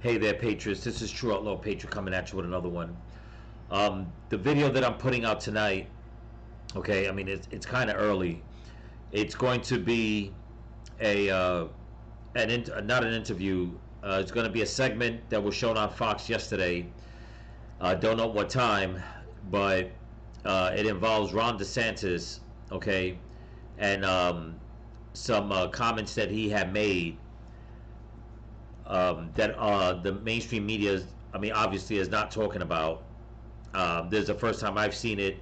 Hey there, Patriots. This is True Outlaw Patriot coming at you with another one. The video that I'm putting out tonight, okay, I mean, it's kind of early. It's going to be not an interview. It's going to be a segment that was shown on Fox yesterday. Don't know what time, but it involves Ron DeSantis, okay, and some comments that he had made that the mainstream media, I mean, obviously is not talking about. This is the first time I've seen it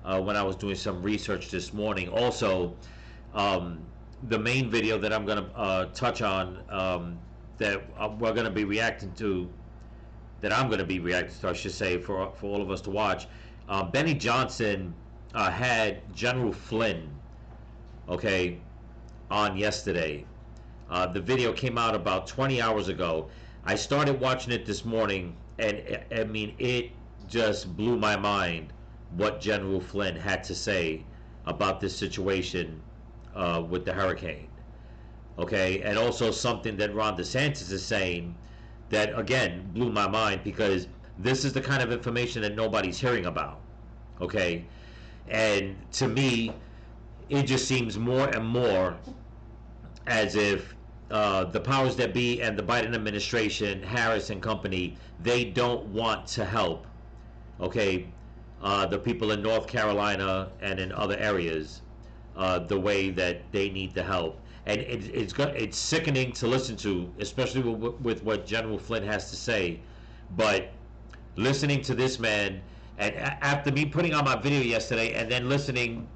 when I was doing some research this morning. Also, the main video that I'm going to touch on that we're going to be reacting to, that I'm going to be reacting to, I should say, for all of us to watch. Benny Johnson had General Flynn, okay, on yesterday. The video came out about 20 hours ago. I started watching it this morning, and I mean, it just blew my mind what General Flynn had to say about this situation with the hurricane. Okay, and also something that Ron DeSantis is saying that, again, blew my mind, because this is the kind of information that nobody's hearing about. Okay, and to me, it just seems more and more as if the powers that be and the Biden administration, Harris and company, they don't want to help, okay, the people in North Carolina and in other areas the way that they need the help. And it's sickening to listen to, especially with what General Flynn has to say. But listening to this man, and after me putting on my video yesterday and then listening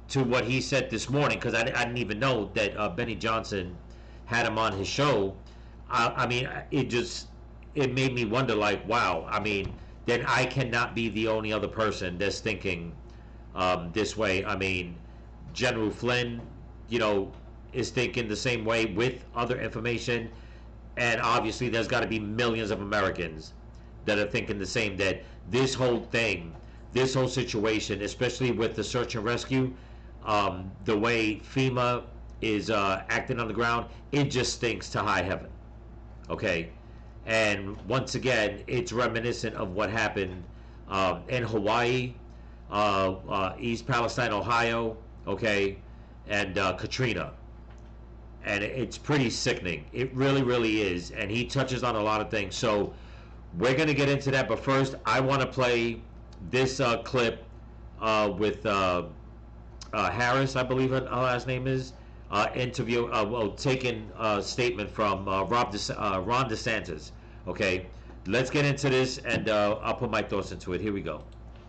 to what he said this morning, because I didn't even know that Benny Johnson had him on his show. I mean, it made me wonder, like, wow, I mean, then I cannot be the only other person that's thinking this way. I mean, General Flynn, you know, is thinking the same way with other information, and obviously there's got to be millions of Americans that are thinking the same, that this whole thing, this whole situation, especially with the search and rescue, the way FEMA is acting on the ground, it just stinks to high heaven. Okay, and once again, it's reminiscent of what happened in Hawaii, East Palestine, Ohio, okay, and Katrina. And it's pretty sickening. It really, really is. And he touches on a lot of things. So we're going to get into that. But first, I want to play this clip with Harris, I believe her last name is, interview, taking a statement from Ron DeSantis. Okay, let's get into this, and I'll put my thoughts into it. Here we go.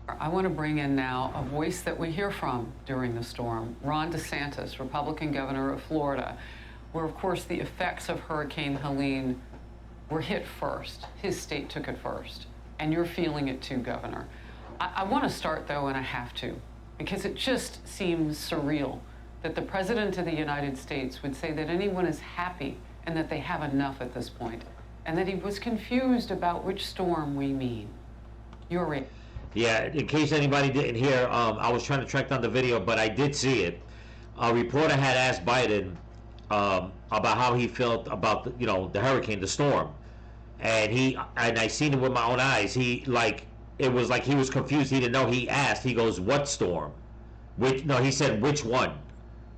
I want to bring in now a voice that we hear from during the storm, Ron DeSantis, Republican governor of Florida, where, of course, the effects of Hurricane Helene were hit first. His state took it first, and you're feeling it too, Governor. I want to start, though, and I have to, because it just seems surreal that the President of the United States would say that anyone is happy and that they have enough at this point, and that he was confused about which storm we mean. You're right. Yeah, in case anybody didn't hear, I was trying to track down the video, but I did see it. A reporter had asked Biden about how he felt about the hurricane, the storm, and I seen it with my own eyes. It was like he was confused. He didn't know. He asked. He goes, "What storm?" He said, "Which one?"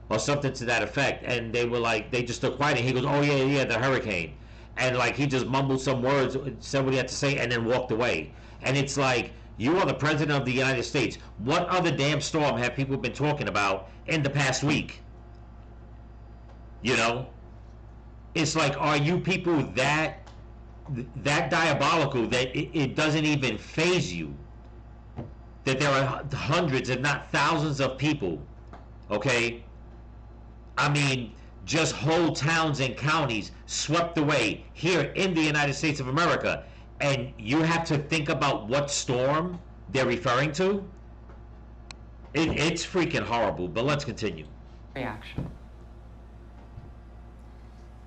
or something to that effect. And they were like, they just stood quiet. And he goes, "Oh yeah, the hurricane," and like he just mumbled some words, said what he had to say, and then walked away. And it's like, you are the President of the United States. What other damn storm have people been talking about in the past week? You know, it's like, are you people that diabolical that it doesn't even faze you that there are hundreds, if not thousands, of people, okay? I mean, just whole towns and counties swept away here in the United States of America, and you have to think about what storm they're referring to? It's freaking horrible, but let's continue. Reaction.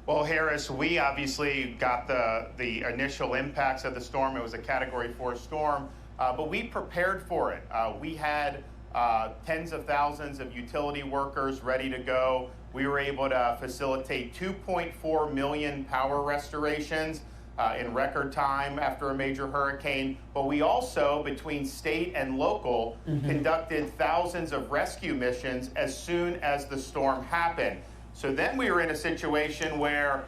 Well, Harris, we obviously got the initial impacts of the storm. It was a Category 4 storm, but we prepared for it. We had tens of thousands of utility workers ready to go. We were able to facilitate 2.4 million power restorations. in record time after a major hurricane. But we also, between state and local, conducted thousands of rescue missions as soon as the storm happened. So then we were in a situation where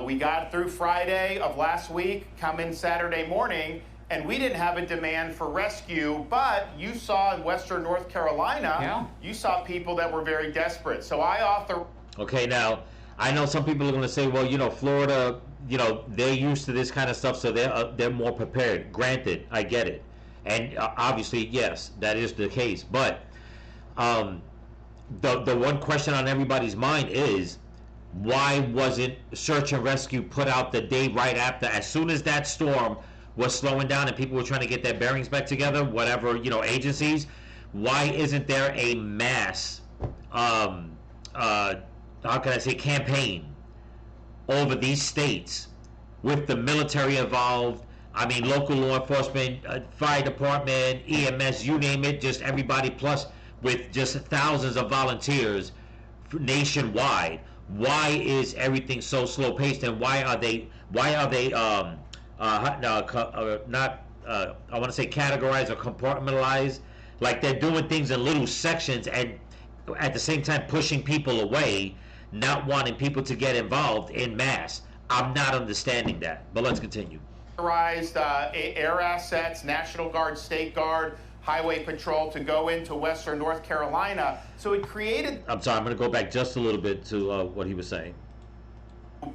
we got through Friday of last week, come in Saturday morning, and we didn't have a demand for rescue, but you saw in Western North Carolina, you saw people that were very desperate. So I author. Okay, now, I know some people are going to say, well, Florida, they're used to this kind of stuff, so they're more prepared. Granted, I get it. And obviously, yes, that is the case. But the one question on everybody's mind is, why wasn't search and rescue put out the day right after, as soon as that storm was slowing down and people were trying to get their bearings back together, whatever, agencies, why isn't there a mass, how can I say, campaign over these states with the military involved? I mean, local law enforcement, fire department, EMS, you name it, just everybody, plus with just thousands of volunteers nationwide. Why is everything so slow paced, and why are they not I want to say categorized or compartmentalized, like they're doing things in little sections and at the same time pushing people away, not wanting people to get involved in mass? I'm not understanding that, but let's continue. Air assets, National Guard, State Guard, Highway Patrol to go into Western North Carolina. So it created. I'm sorry, I'm going to go back just a little bit to what he was saying.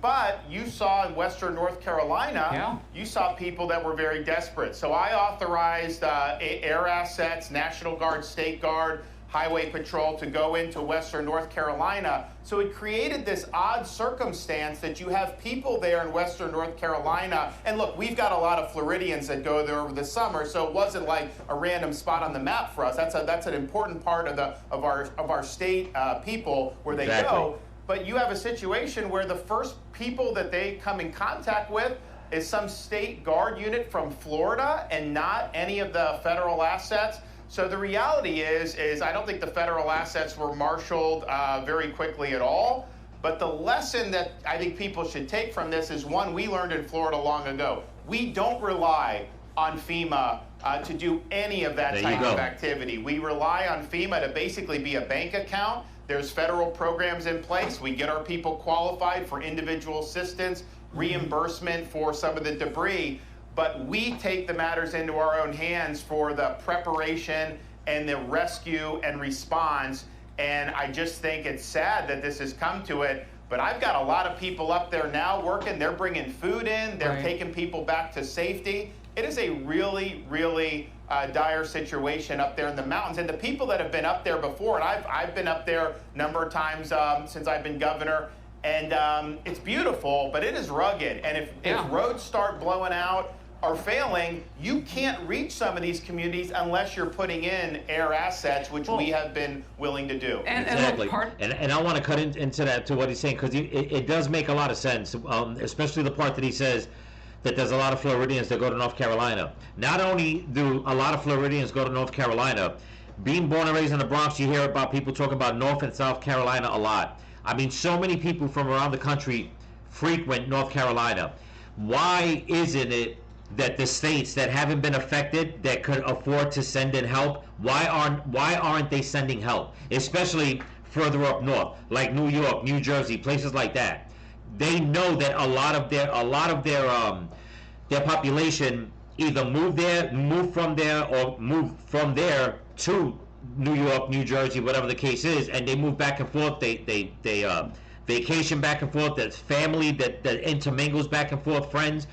But you saw in Western North Carolina, you saw people that were very desperate. So I authorized air assets, National Guard, State Guard, Highway Patrol to go into Western North Carolina. So it created this odd circumstance that you have people there in Western North Carolina. And look, we've got a lot of Floridians that go there over the summer, so it wasn't like a random spot on the map for us. That's an important part of our state people where they go. But you have a situation where the first people that they come in contact with is some state guard unit from Florida and not any of the federal assets. So the reality is I don't think the federal assets were marshaled very quickly at all. But the lesson that I think people should take from this is one we learned in Florida long ago. We don't rely on FEMA to do any of that type of activity. We rely on FEMA to basically be a bank account. There's federal programs in place. We get our people qualified for individual assistance, reimbursement for some of the debris. But we take the matters into our own hands for the preparation and the rescue and response. And I just think it's sad that this has come to it. But I've got a lot of people up there now working. They're bringing food in. They're taking people back to safety. It is a really, really dire situation up there in the mountains. And the people that have been up there before, and I've been up there a number of times since I've been governor, and it's beautiful, but it is rugged. And if roads start blowing out or failing, you can't reach some of these communities unless you're putting in air assets, which we have been willing to do. Exactly. And I want to cut into that, to what he's saying, because it does make a lot of sense, especially the part that he says that there's a lot of Floridians that go to North Carolina. Not only do a lot of Floridians go to North Carolina, being born and raised in the Bronx, you hear about people talking about North and South Carolina a lot. I mean, so many people from around the country frequent North Carolina. Why isn't it that the states that haven't been affected, that could afford to send in help, why aren't they sending help? Especially further up north, like New York, New Jersey, places like that. They know that a lot of their population either move from there or move from there to New York, New Jersey, whatever the case is, and they move back and forth. They vacation back and forth. There's family that intermingles back and forth, friends.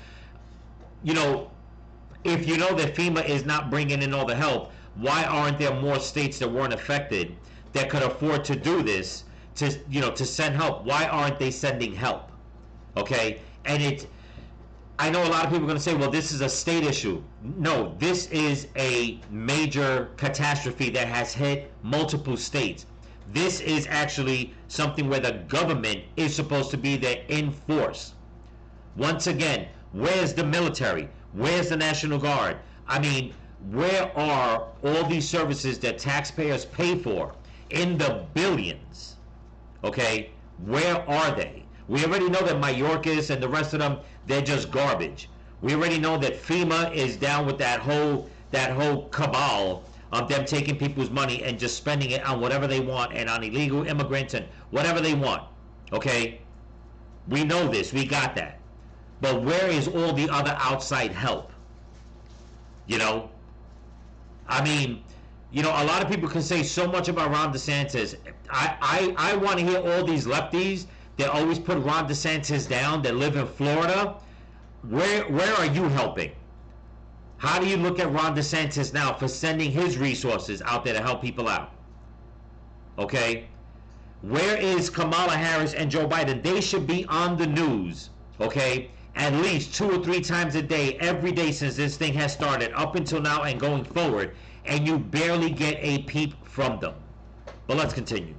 If you know that FEMA is not bringing in all the help, why aren't there more states that weren't affected that could afford to do this, to send help? Why aren't they sending help? Okay? And I know a lot of people are going to say, well, this is a state issue. No, this is a major catastrophe that has hit multiple states. This is actually something where the government is supposed to be there in force. Once again, where's the military? Where's the National Guard? I mean, where are all these services that taxpayers pay for in the billions? Okay, where are they? We already know that Mayorkas and the rest of them, they're just garbage. We already know that FEMA is down with that whole cabal of them taking people's money and just spending it on whatever they want and on illegal immigrants and whatever they want. Okay? We know this. We got that. But where is all the other outside help? You know? I mean, you know, a lot of people can say so much about Ron DeSantis. I want to hear all these lefties that always put Ron DeSantis down, that live in Florida. Where are you helping? How do you look at Ron DeSantis now for sending his resources out there to help people out? Okay? Where is Kamala Harris and Joe Biden? They should be on the news, okay? At least 2 or 3 times a day, every day since this thing has started, up until now and going forward, and you barely get a peep from them. But let's continue.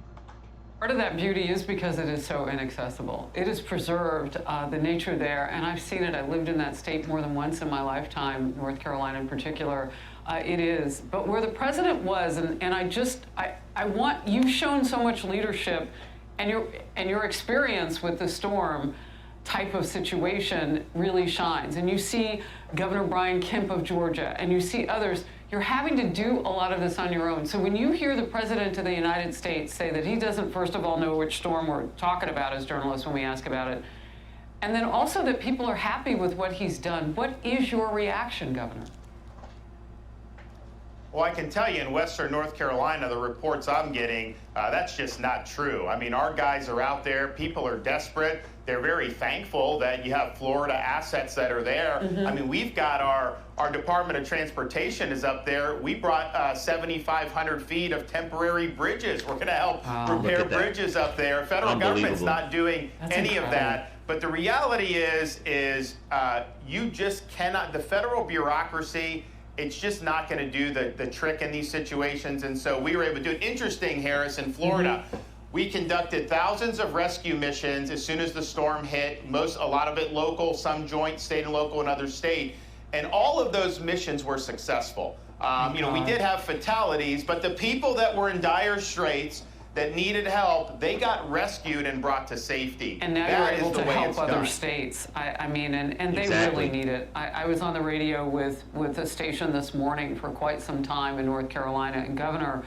Part of that beauty is because it is so inaccessible. It has preserved the nature there, and I've seen it. I lived in that state more than once in my lifetime, North Carolina in particular. It is. But where the president was, and I want, you've shown so much leadership, and your experience with the storm type of situation really shines. And you see Governor Brian Kemp of Georgia, and you see others. You're having to do a lot of this on your own. So when you hear the President of the United States say that he doesn't, first of all, know which storm we're talking about as journalists when we ask about it, and then also that people are happy with what he's done, what is your reaction, Governor? Well, I can tell you in Western North Carolina, the reports I'm getting, that's just not true. I mean, our guys are out there. People are desperate. They're very thankful that you have Florida assets that are there. Mm-hmm. I mean, we've got our Department of Transportation is up there. We brought 7,500 feet of temporary bridges. We're going to help repair bridges up there. Federal government's not doing any of that. But the reality is you just cannot, the federal bureaucracy, it's just not going to do the trick in these situations. And so we were able to do it. Interesting, Harris, in Florida. Mm-hmm. We conducted thousands of rescue missions as soon as the storm hit, a lot of it local, some joint, state and local, another state. And all of those missions were successful. You know, we did have fatalities, but the people that were in dire straits that needed help, they got rescued and brought to safety. And now you're able to help other states. I mean, and they really need it. I was on the radio with a station this morning for quite some time in North Carolina, and Governor,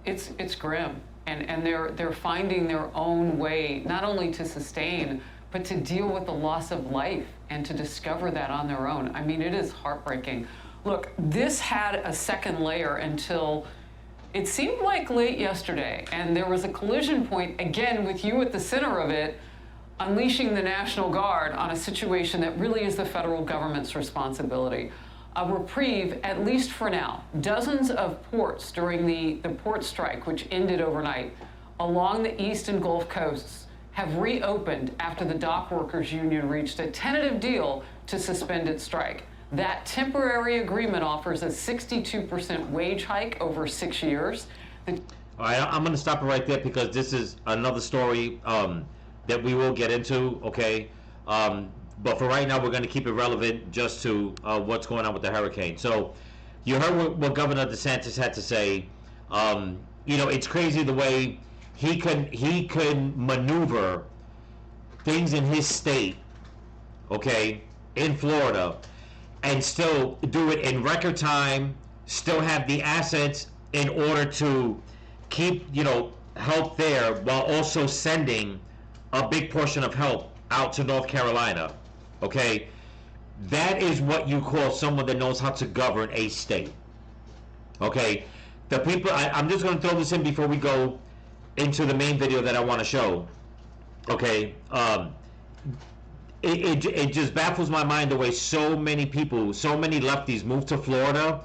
it's grim. And they're finding their own way, not only to sustain, but to deal with the loss of life and to discover that on their own. I mean, it is heartbreaking. Look, this had a second layer until it seemed like late yesterday, and there was a collision point, again, with you at the center of it, unleashing the National Guard on a situation that really is the federal government's responsibility. A reprieve, at least for now. Dozens of ports during the port strike, which ended overnight, along the east and Gulf coasts, have reopened after the dock workers union reached a tentative deal to suspend its strike. That temporary agreement offers a 62% wage hike over 6 years. All right, I'm going to stop it right there because this is another story that we will get into, okay? But for right now, we're going to keep it relevant just to what's going on with the hurricane. So you heard what Governor DeSantis had to say. You know, it's crazy the way he can maneuver things in his state, okay, in Florida, and still do it in record time, still have the assets in order to keep, you know, help there while also sending a big portion of help out to North Carolina, okay? That is what you call someone that knows how to govern a state, okay? The people, I'm just going to throw this in before we go into the main video that I want to show, okay? It just baffles my mind the way so many people, so many lefties move to Florida,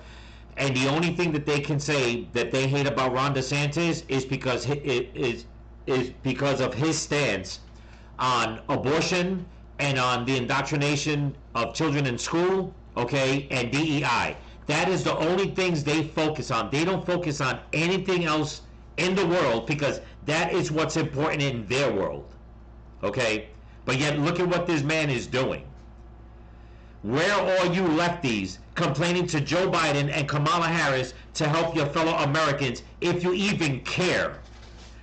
and the only thing that they can say that they hate about Ron DeSantis is because because of his stance on abortion and on the indoctrination of children in school, okay, and DEI. That is the only things they focus on. They don't focus on anything else in the world because that is what's important in their world, okay? But yet, look at what this man is doing. Where are you lefties complaining to Joe Biden and Kamala Harris to help your fellow Americans if you even care?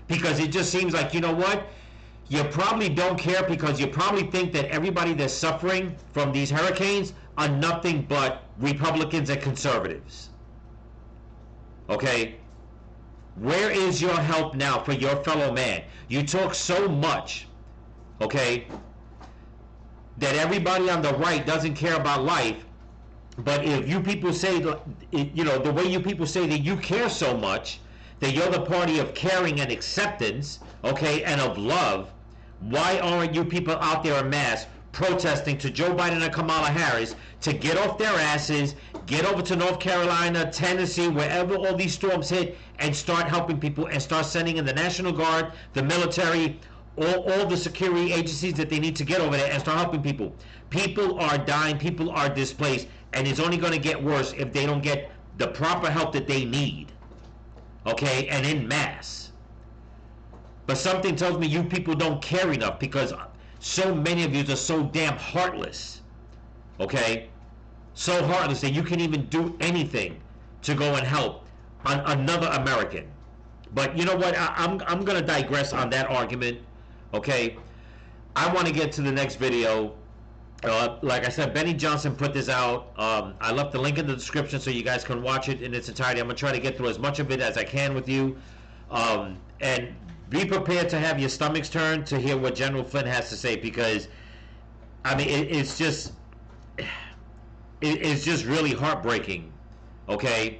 Because it just seems like, you know what? you probably don't care because you probably think that everybody that's suffering from these hurricanes are nothing but Republicans and conservatives. Okay? Where is your help now for your fellow man? You talk so much, okay, that everybody on the right doesn't care about life, but if you people say, you know, the way you people say that you care so much, that you're the party of caring and acceptance, okay, and of love, why aren't you people out there en masse protesting to Joe Biden and Kamala Harris to get off their asses, get over to North Carolina, Tennessee, wherever all these storms hit, and start helping people and start sending in the National Guard, the military, all the security agencies that they need to get over there and start helping people. People are dying, people are displaced, and it's only going to get worse if they don't get the proper help that they need, okay, and in mass. But something tells me you people don't care enough because so many of you are so damn heartless, okay? So heartless that you can even do anything to go and help another American. But you know what? I'm going to digress on that argument, okay? I want to get to the next video. Like I said, Benny Johnson put this out. I left the link in the description so you guys can watch it in its entirety. I'm going to try to get through as much of it as I can with you. And be prepared to have your stomachs turn to hear what General Flynn has to say, because I mean it's just really heartbreaking, okay,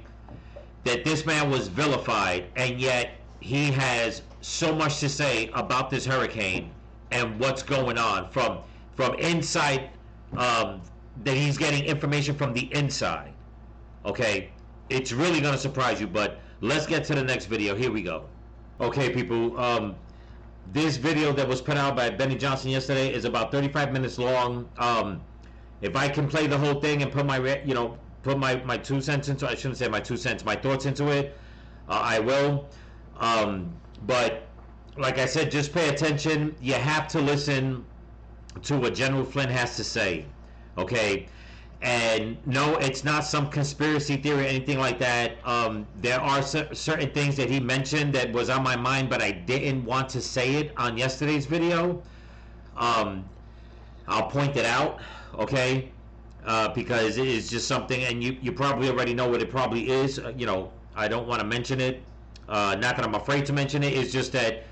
that this man was vilified and yet he has so much to say about this hurricane and what's going on from inside, that he's getting information from the inside, okay. It's really going to surprise you, but let's get to the next video. Here we go. Okay, people, this video that was put out by Benny Johnson yesterday is about 35 minutes long. If I can play the whole thing and put my, my 2 cents into it, I shouldn't say my 2 cents, my thoughts into it, I will. But like I said, just pay attention. You have to listen to what General Flynn has to say, okay? And no, it's not some conspiracy theory or anything like that. There are certain things that he mentioned that was on my mind, but I didn't want to say it on yesterday's video. I'll point it out, okay? Because it is just something, and you probably already know what it probably is. I don't want to mention it. Not that I'm afraid to mention it. It's just that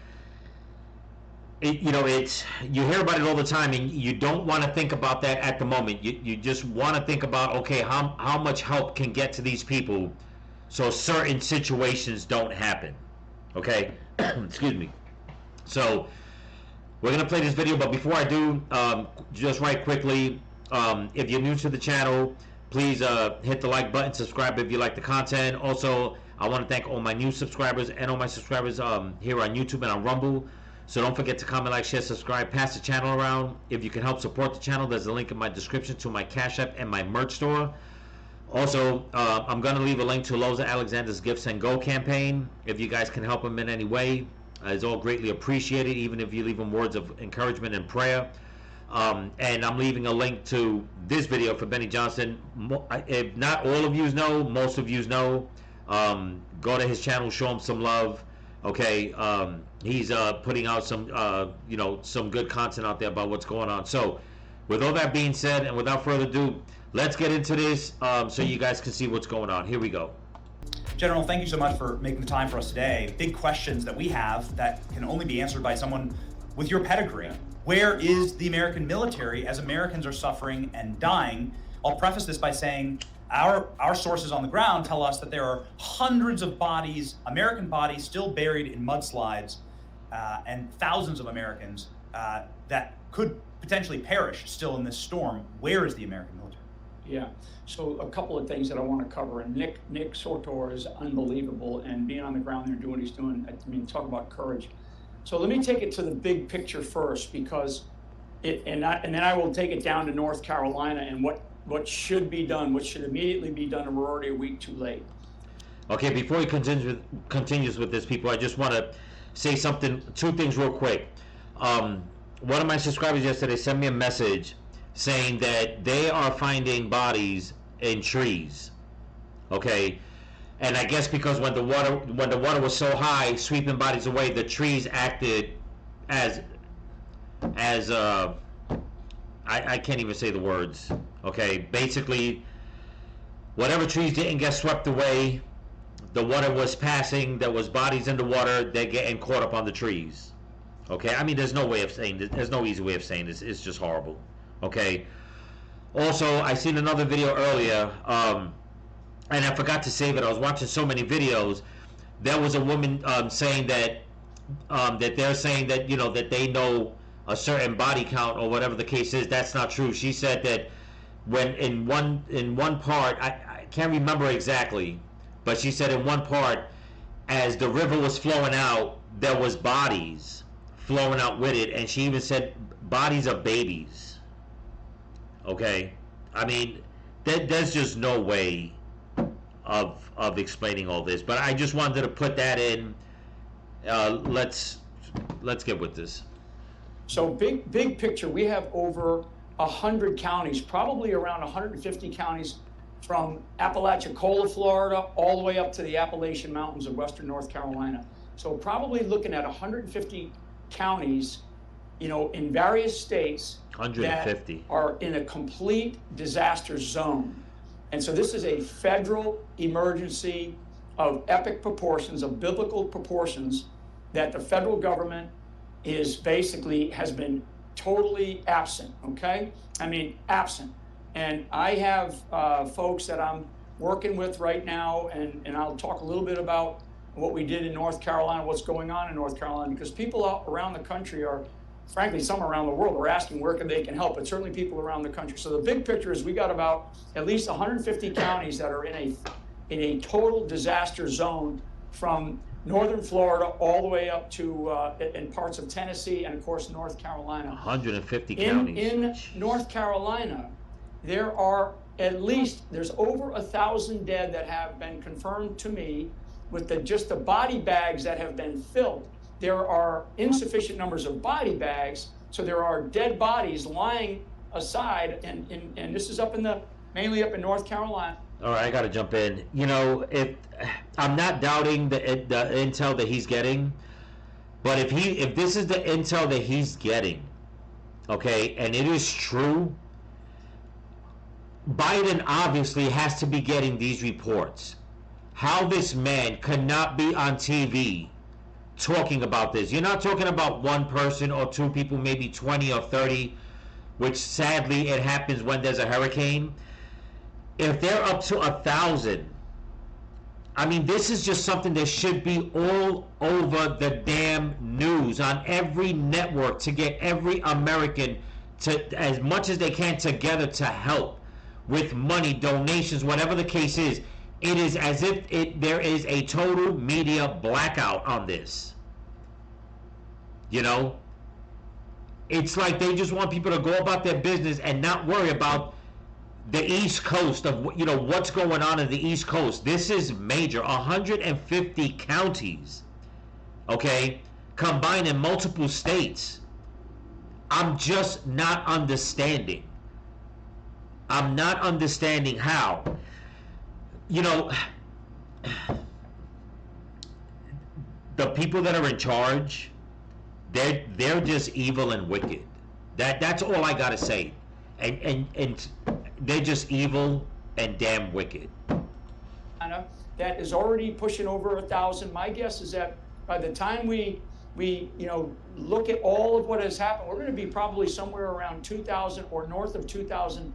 it's, you hear about it all the time, and you don't want to think about that at the moment. You just want to think about, okay, how much help can get to these people so certain situations don't happen, okay? Excuse me. So we're going to play this video, but before I do, just right quickly, if you're new to the channel, please hit the like button, subscribe if you like the content. Also, I want to thank all my new subscribers and all my subscribers here on YouTube and on Rumble. So don't forget to comment, like, share, subscribe, pass the channel around. If you can help support the channel, there's a link in my description to my Cash App and my merch store. Also, I'm going to leave a link to Loza Alexander's Gifts and Go campaign. If you guys can help him in any way, it's all greatly appreciated, even if you leave him words of encouragement and prayer. And I'm leaving a link to this video for Benny Johnson. If not all of you know, most of you know. Go to his channel, show him some love. Okay, he's putting out some, some good content out there about what's going on. So, with all that being said, and without further ado, let's get into this so you guys can see what's going on. Here we go. General, thank you so much for making the time for us today. Big questions that we have that can only be answered by someone with your pedigree. Where is the American military as Americans are suffering and dying? I'll preface this by saying our sources on the ground tell us that there are hundreds of bodies, American bodies, still buried in mudslides, and thousands of Americans that could potentially perish still in this storm. Where is the American military? Yeah, so a couple of things that I want to cover. And Nick Sotor is unbelievable, and being on the ground there doing what he's doing, I mean, talk about courage. So let me take it to the big picture first, because and then I will take it down to North Carolina and what should be done, what should immediately be done, and we're already a week too late. Okay, before he continues with this, people, I just want to say two things real quick. One of my subscribers yesterday sent me a message saying that they are finding bodies in trees. Okay, and I guess because when the water was so high, sweeping bodies away, the trees acted as as I can't even say the words. Okay, basically, whatever trees didn't get swept away, the water was passing. There was bodies in the water. They're getting caught up on the trees. Okay, I mean, there's no way of saying this. There's no easy way of saying this. It's just horrible. Okay. Also, I seen another video earlier, and I forgot to save it. I was watching so many videos. There was a woman saying that they're saying that that they know a certain body count or whatever the case is. That's not true. She said that when in one part, I can't remember exactly, but she said in one part, as the river was flowing out, there was bodies flowing out with it, and she even said bodies of babies. Okay, I mean, there's just no way of explaining all this. But I just wanted to put that in. Let's get with this. So big picture, we have over 100 counties, probably around 150 counties from Apalachicola, Florida, all the way up to the Appalachian Mountains of Western North Carolina. So probably looking at 150 counties, in various states 150 that are in a complete disaster zone. And so this is a federal emergency of epic proportions, of biblical proportions, that the federal government has been totally absent, okay? I mean, absent. And I have folks that I'm working with right now, and I'll talk a little bit about what we did in North Carolina, what's going on in North Carolina, because people out around the country are, frankly, some around the world are asking where they can help, but certainly people around the country. So the big picture is we got about at least 150 counties that are in a total disaster zone, from northern Florida all the way up to in parts of Tennessee and of course North Carolina. 150 counties. In North Carolina, there's over 1,000 dead that have been confirmed to me, with just the body bags that have been filled. There are insufficient numbers of body bags, so there are dead bodies lying aside, and this is mainly up in North Carolina. All right, I got to jump in. If I'm not doubting the intel that he's getting, but if this is the intel that he's getting, okay, and it is true, Biden obviously has to be getting these reports. How this man could not be on TV talking about this. You're not talking about one person or two people, maybe 20 or 30, which sadly it happens when there's a hurricane. If they're up to 1,000, I mean, this is just something that should be all over the damn news, on every network, to get every American to, as much as they can, together to help with money, donations, whatever the case is. It is as if there is a total media blackout on this. It's like they just want people to go about their business and not worry about the East Coast, of what's going on in the East Coast. This is major. 150 counties, okay, combined in multiple states. I'm just not understanding. I'm not understanding how. The people that are in charge, they're just evil and wicked. That's all I gotta say. And they're just evil and damn wicked. That is already pushing over 1,000. My guess is that by the time we look at all of what has happened, we're going to be probably somewhere around 2,000 or north of 2,000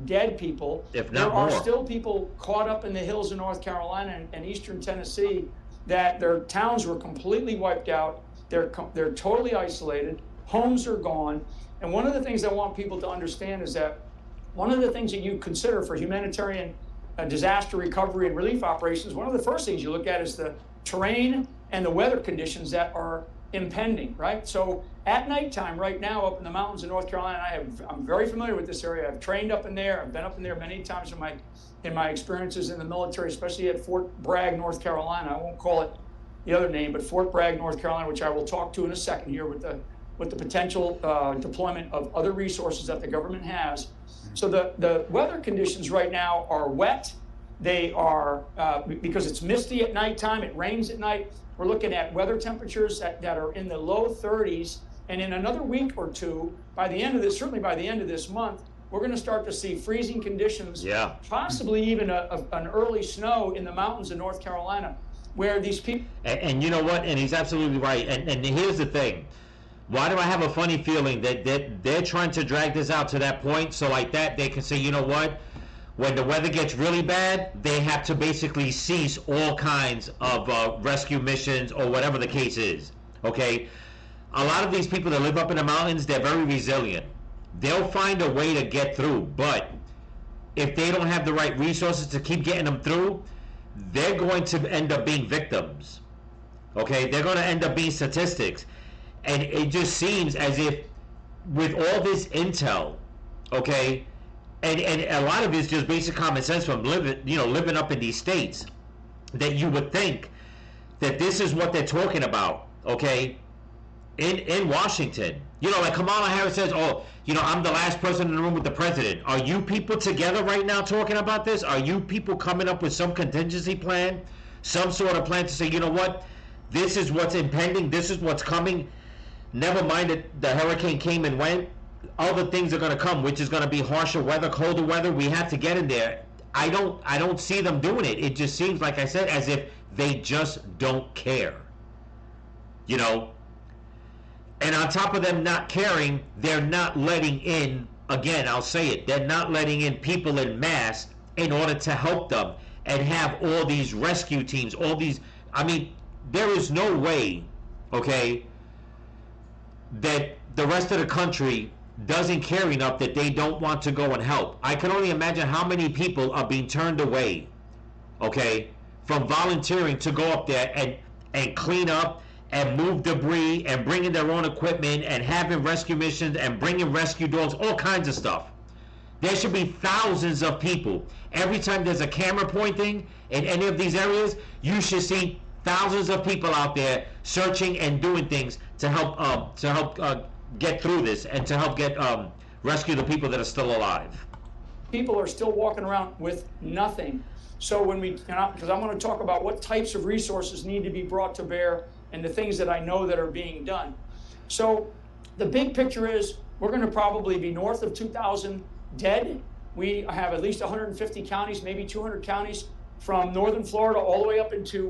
dead people. If not more. There are still people caught up in the hills of North Carolina and eastern Tennessee that their towns were completely wiped out. They're totally isolated. Homes are gone. And one of the things I want people to understand is that one of the things that you consider for humanitarian disaster recovery and relief operations, one of the first things you look at is the terrain and the weather conditions that are impending, right? So at nighttime right now up in the mountains of North Carolina, I'm very familiar with this area. I've trained up in there. I've been up in there many times in my experiences in the military, especially at Fort Bragg, North Carolina. I won't call it the other name, but Fort Bragg, North Carolina, which I will talk to in a second here with the potential deployment of other resources that the government has. So the weather conditions right now are wet. They are, because it's misty at nighttime, it rains at night. We're looking at weather temperatures that are in the low 30s And in another week or two, by the end of this, certainly by the end of this month, we're going to start to see freezing conditions, possibly even an early snow in the mountains of North Carolina, where these people. And you know what? And he's absolutely right. And here's the thing. Why do I have a funny feeling that they're trying to drag this out to that point so like that they can say, you know what? When the weather gets really bad, they have to basically cease all kinds of rescue missions or whatever the case is. Okay? A lot of these people that live up in the mountains, they're very resilient. They'll find a way to get through, but if they don't have the right resources to keep getting them through, they're going to end up being victims. Okay? They're going to end up being statistics. And it just seems as if with all this intel, okay, and a lot of it's just basic common sense from living up in these states, that you would think that this is what they're talking about, okay, in Washington. You know, like Kamala Harris says, oh, you know, I'm the last person in the room with the president. Are you people together right now talking about this? Are you people coming up with some contingency plan, some sort of plan to say, you know what, this is what's impending, this is what's coming? Never mind that the hurricane came and went. Other things are going to come, which is going to be harsher weather, colder weather. We have to get in there. I don't see them doing it. It just seems, like I said, as if they just don't care. You know? And on top of them not caring, they're not letting in, again, I'll say it, they're not letting in people in mass in order to help them and have all these rescue teams, all these, I mean, there is no way, okay, that the rest of the country doesn't care enough that they don't want to go and help. I can only imagine how many people are being turned away, okay, from volunteering to go up there and clean up and move debris and bring in their own equipment and having rescue missions and bringing rescue dogs, all kinds of stuff. There should be thousands of people. Every time there's a camera pointing in any of these areas, you should see thousands of people out there searching and doing things to help get through this and to help get rescue the people that are still alive. People are still walking around with nothing. So when we, because I'm going to talk about what types of resources need to be brought to bear and the things that I know that are being done. So the big picture is we're going to probably be north of 2,000 dead. We have at least 150 counties, maybe 200 counties from northern Florida all the way up into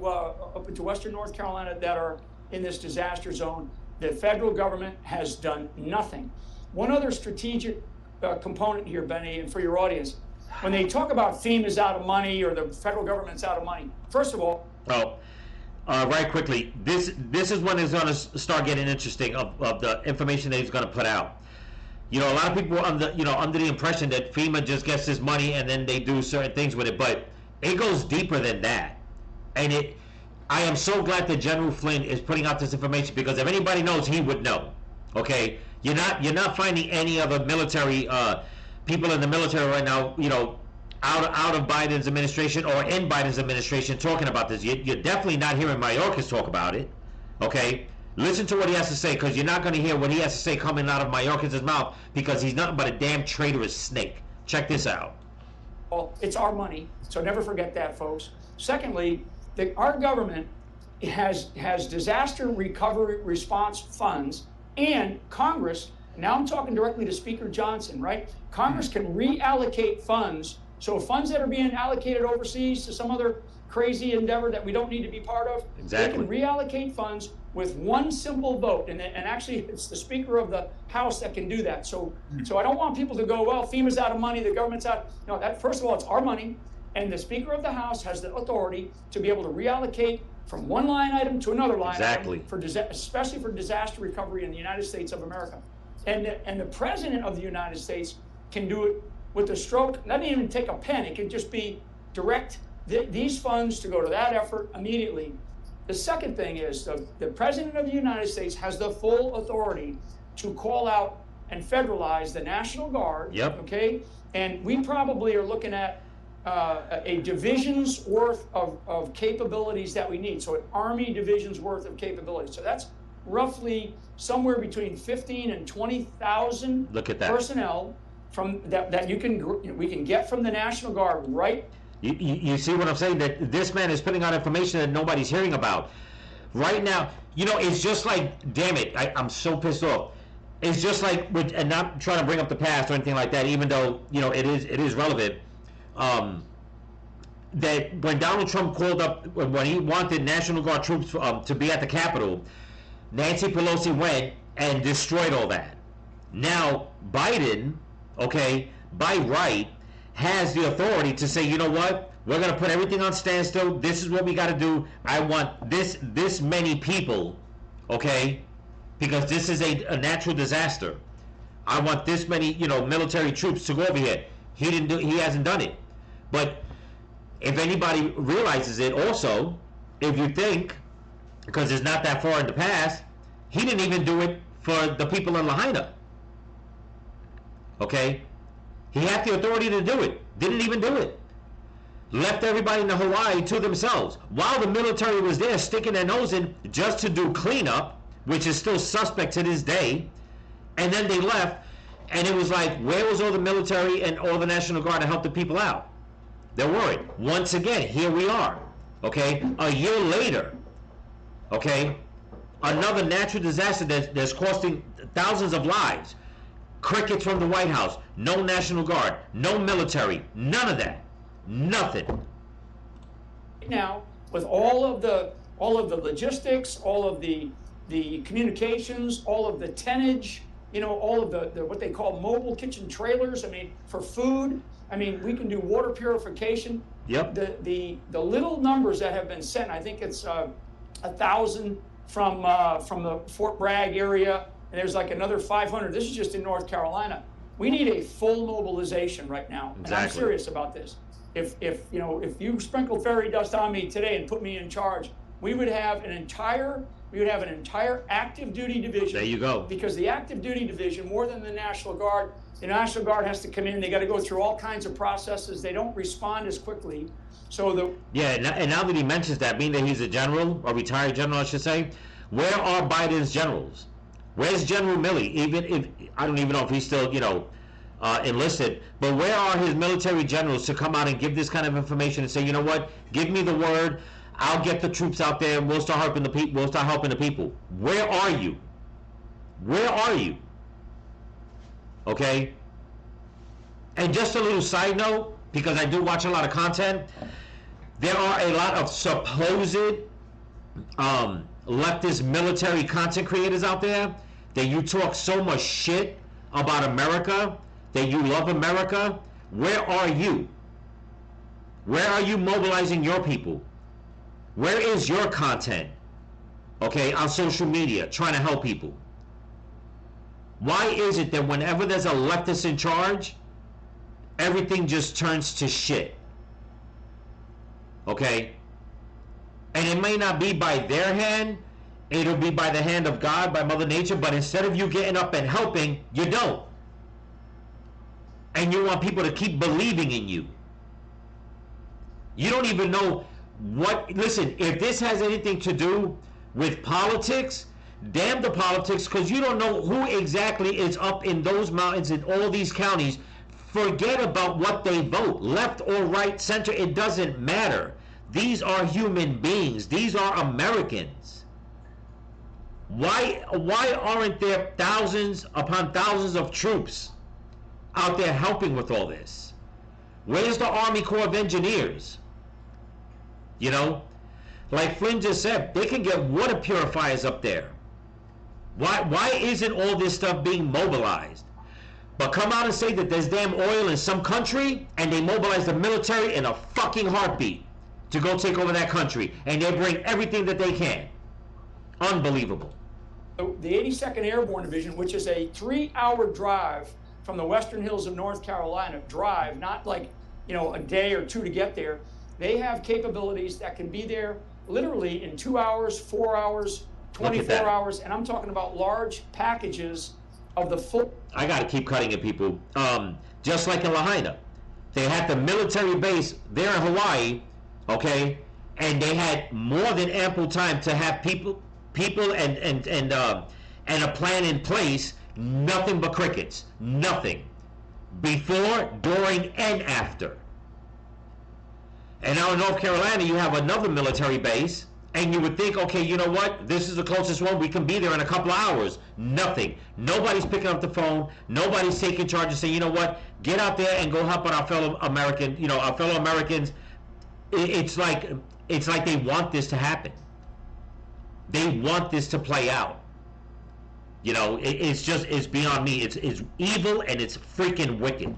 western North Carolina that are in this disaster zone. The federal government has done nothing. One other strategic component here, Benny, and for your audience, when they talk about FEMA's out of money or the federal government's out of money, first of all, right quickly, this is when it's going to start getting interesting of the information that he's going to put out. You know, a lot of people are under the impression that FEMA just gets this money and then they do certain things with it, but it goes deeper than that. And I am so glad that General Flynn is putting out this information, because if anybody knows, he would know. Okay, you're not finding any other military people in the military right now, you know, out of Biden's administration or in Biden's administration talking about this. You're definitely not hearing Mayorkas talk about it. Okay, listen to what he has to say, because you're not going to hear what he has to say coming out of Mayorkas' mouth, because he's nothing but a damn traitorous snake. Check this out. Well, it's our money, so never forget that, folks. Secondly, our government has disaster recovery response funds, and Congress, now I'm talking directly to Speaker Johnson, right? Congress can reallocate funds, so funds that are being allocated overseas to some other crazy endeavor that we don't need to be part of, exactly. They can reallocate funds with one simple vote, and actually it's the Speaker of the House that can do that. So I don't want people to go, well, FEMA's out of money, the government's out. No, that, first of all, it's our money, and the Speaker of the House has the authority to be able to reallocate from one line item to another line item, especially for disaster recovery in the United States of America. And the President of the United States can do it with a stroke. Not even take a pen. It can just be direct these funds to go to that effort immediately. The second thing is the President of the United States has the full authority to call out and federalize the National Guard. Yep. Okay, and we probably are looking at a division's worth of capabilities that we need. So an Army division's worth of capabilities. So that's roughly somewhere between 15 and 20,000 personnel from that we can get from the National Guard, right? You see what I'm saying? That this man is putting out information that nobody's hearing about. Right now, it's just like, damn it, I'm so pissed off. It's just like, and not trying to bring up the past or anything like that, even though, it is relevant. That when Donald Trump called up, when he wanted National Guard troops to be at the Capitol, Nancy Pelosi went and destroyed all that. Now, Biden, okay, by right, has the authority to say, you know what, we're going to put everything on standstill. This is what we got to do. I want this many people, okay, because this is a natural disaster. I want this many, military troops to go over here. He hasn't done it. But if anybody realizes it also, if you think, because it's not that far in the past, he didn't even do it for the people in Lahaina. Okay? He had the authority to do it. Didn't even do it. Left everybody in the Hawaii to themselves. While the military was there sticking their nose in just to do cleanup, which is still suspect to this day, and then they left, and it was like, where was all the military and all the National Guard to help the people out? They weren't. Once again, here we are. Okay? A year later, okay? Another natural disaster that's costing thousands of lives. Crickets from the White House. No National Guard. No military. None of that. Nothing. Now, with all of the logistics, all of the communications, all of the tonnage, all of the what they call mobile kitchen trailers. I mean, for food. I mean, we can do water purification. Yep. The little numbers that have been sent. I think it's 1,000 from the Fort Bragg area, and there's like another 500. This is just in North Carolina. We need a full mobilization right now, Exactly. and I'm serious about this. If you sprinkled fairy dust on me today and put me in charge, we would have an entire active duty division. There you go. Because the active duty division, more than the National Guard has to come in. They got to go through all kinds of processes. They don't respond as quickly. So and now that he mentions that, being that he's a general, or retired general, I should say, where are Biden's generals? Where's General Milley? Even if I don't even know if he's still, enlisted, but where are his military generals to come out and give this kind of information and say, you know what, give me the word, I'll get the troops out there, and we'll start helping the people. We'll start helping the people. Where are you? Where are you? Okay. And just a little side note, because I do watch a lot of content, there are a lot of supposed leftist military content creators out there that you talk so much shit about America, that you love America. Where are you? Where are you mobilizing your people? Where is your content? Okay, on social media, trying to help people. Why is it that whenever there's a leftist in charge, everything just turns to shit? Okay? And it may not be by their hand, it'll be by the hand of God, by Mother Nature, but instead of you getting up and helping, you don't. And you want people to keep believing in you. You don't even know what, listen, if this has anything to do with politics, damn the politics, because you don't know who exactly is up in those mountains in all these counties. Forget about what they vote, left or right, center, it doesn't matter. These are human beings. These are Americans. Why aren't there thousands upon thousands of troops out there helping with all this? Where's the Army Corps of Engineers? Like Flynn just said, they can get water purifiers up there. Why isn't all this stuff being mobilized? But come out and say that there's damn oil in some country, and they mobilize the military in a fucking heartbeat to go take over that country, and they bring everything that they can. Unbelievable. the 82nd Airborne Division, which is a 3-hour drive from the western hills of North Carolina, not like, a day or two to get there. They have capabilities that can be there literally in 2 hours, 4 hours, 24 hours, and I'm talking about large packages of the full. I got to keep cutting it, people. Just like in Lahaina, they had the military base there in Hawaii, okay, and they had more than ample time to have people and a plan in place. Nothing but crickets. Nothing. Before, during, and after. And now in North Carolina, you have another military base, And you would think, okay, you know what? This is the closest one. We can be there in a couple of hours. Nothing. Nobody's picking up the phone. Nobody's taking charge and saying, you know what? Get out there and go help out our fellow American. You know, our fellow Americans. It's like they want this to happen. They want this to play out. You know, it's beyond me. It's evil and it's freaking wicked.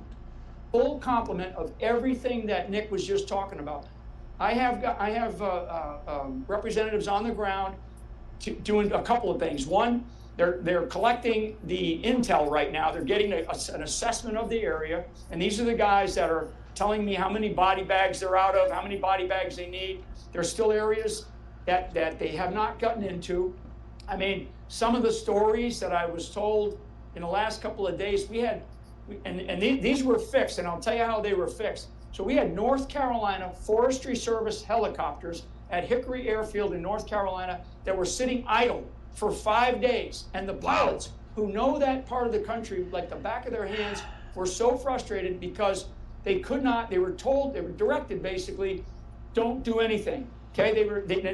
Full complement of everything that Nick was just talking about. I have representatives on the ground doing a couple of things. One, they're collecting the intel right now. They're getting an assessment of the area, and these are the guys that are telling me how many body bags they're out of, how many body bags they need. There's still areas that they have not gotten into. I mean, some of the stories that I was told in the last couple of days, these were fixed, and I'll tell you how they were fixed. So we had North Carolina Forestry Service helicopters at Hickory Airfield in North Carolina that were sitting idle for 5 days. And the pilots who know that part of the country like the back of their hands were so frustrated because they were directed basically, don't do anything. Okay,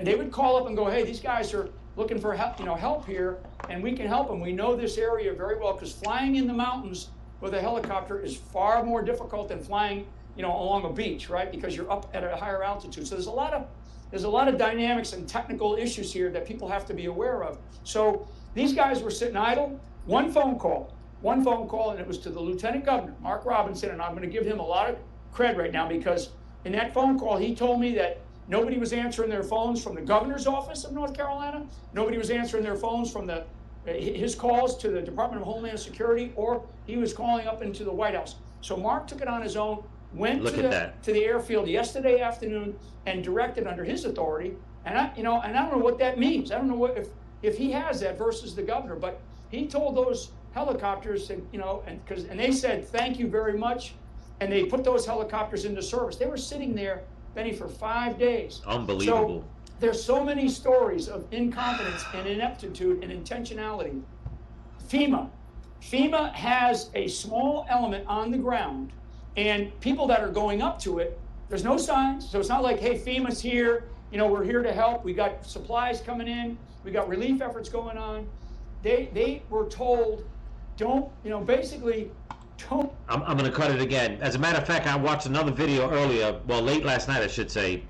they would call up and go, hey, these guys are looking for help here, and we can help them. We know this area very well, because flying in the mountains with a helicopter is far more difficult than flying along a beach, right? Because you're up at a higher altitude. So there's a lot of dynamics and technical issues here that people have to be aware of. So these guys were sitting idle. One phone call, and it was to the Lieutenant Governor, Mark Robinson, and I'm going to give him a lot of cred right now, because in that phone call, he told me that nobody was answering their phones from the governor's office of North Carolina. Nobody was answering their phones from his calls to the Department of Homeland Security, or he was calling up into the White House. So Mark took it on his own, went to the airfield yesterday afternoon and directed under his authority. And I don't know what that means. I don't know if he has that versus the governor, but he told those helicopters, and they said, thank you very much. And they put those helicopters into service. They were sitting there, Benny, for 5 days. Unbelievable. So there's so many stories of incompetence and ineptitude and intentionality. FEMA has a small element on the ground, and people that are going up to it, there's no signs. So it's not like, hey, FEMA's here, we're here to help. We got supplies coming in. We got relief efforts going on. They were told, basically, don't. I'm going to cut it again. As a matter of fact, I watched another video earlier, late last night, I should say.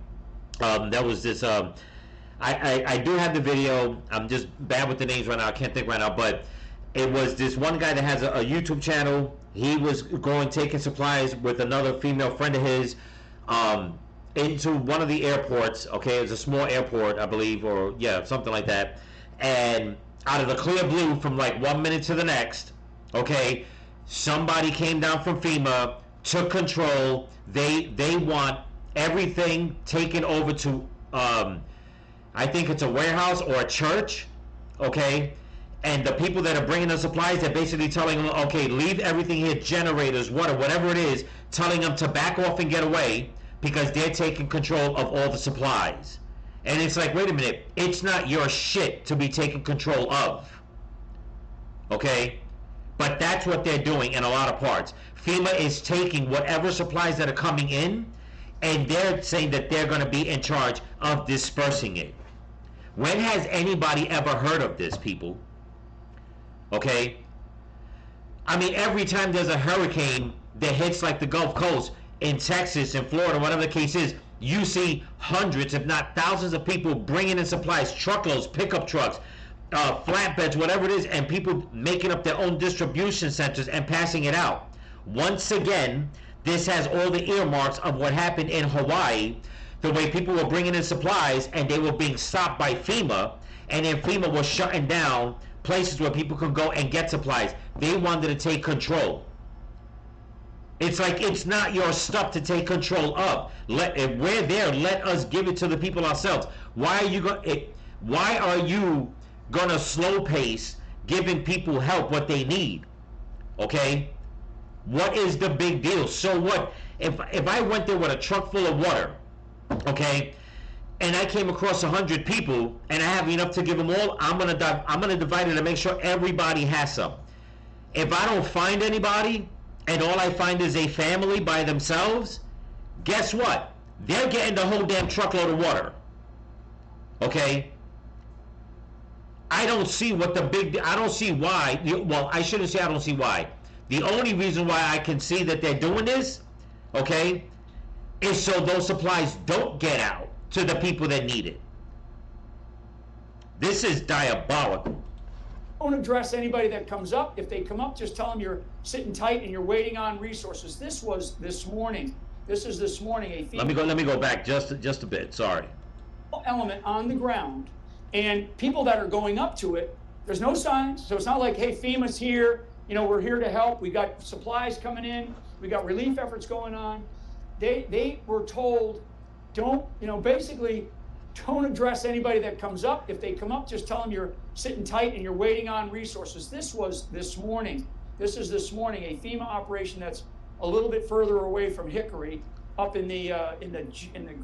That was this, I do have the video. I'm just bad with the names right now. I can't think right now, but it was this one guy that has a YouTube channel. He was taking supplies with another female friend of his into one of the airports. Okay, it was a small airport, I believe, or something like that. And out of the clear blue, from like 1 minute to the next, okay, somebody came down from FEMA, took control. They want everything taken over to, I think it's a warehouse or a church, okay? And the people that are bringing the supplies, they're basically telling them, okay, leave everything here, generators, water, whatever it is, telling them to back off and get away because they're taking control of all the supplies. And it's like, wait a minute, it's not your shit to be taking control of, okay? But that's what they're doing in a lot of parts. FEMA is taking whatever supplies that are coming in, and they're saying that they're going to be in charge of dispersing it. When has anybody ever heard of this, people? Okay? I mean, every time there's a hurricane that hits like the Gulf Coast, in Texas, in Florida, whatever the case is, you see hundreds, if not thousands of people bringing in supplies, truckloads, pickup trucks, flatbeds, whatever it is, and people making up their own distribution centers and passing it out. Once again, this has all the earmarks of what happened in Hawaii, the way people were bringing in supplies and they were being stopped by FEMA, and then FEMA was shutting down places where people could go and get supplies. They wanted to take control. It's like, it's not your stuff to take control of. If we're there, let us give it to the people ourselves. Why are you gonna slow pace giving people help what they need? Okay? What is the big deal? So what if I went there with a truck full of water, okay, and I came across 100 people and I have enough to give them all? I'm gonna divide it and make sure everybody has some. If I don't find anybody and all I find is a family by themselves, guess what? They're getting the whole damn truckload of water. Okay? I don't see what I don't see why, well, I shouldn't say I don't see why. The only reason why I can see that they're doing this, okay, is so those supplies don't get out to the people that need it. This is diabolical. Don't address anybody that comes up. If they come up, just tell them you're sitting tight and you're waiting on resources. This was this morning. This is this morning. A FEMA Let me go back just a bit. Sorry. Element on the ground, and people that are going up to it, there's no signs. So it's not like, hey, FEMA's here. You know, we're here to help. We got supplies coming in. We got relief efforts going on. They were told, don't, you know, basically, don't address anybody that comes up. If they come up, just tell them you're sitting tight and you're waiting on resources. This was this morning. This is this morning, a FEMA operation that's a little bit further away from Hickory, up in the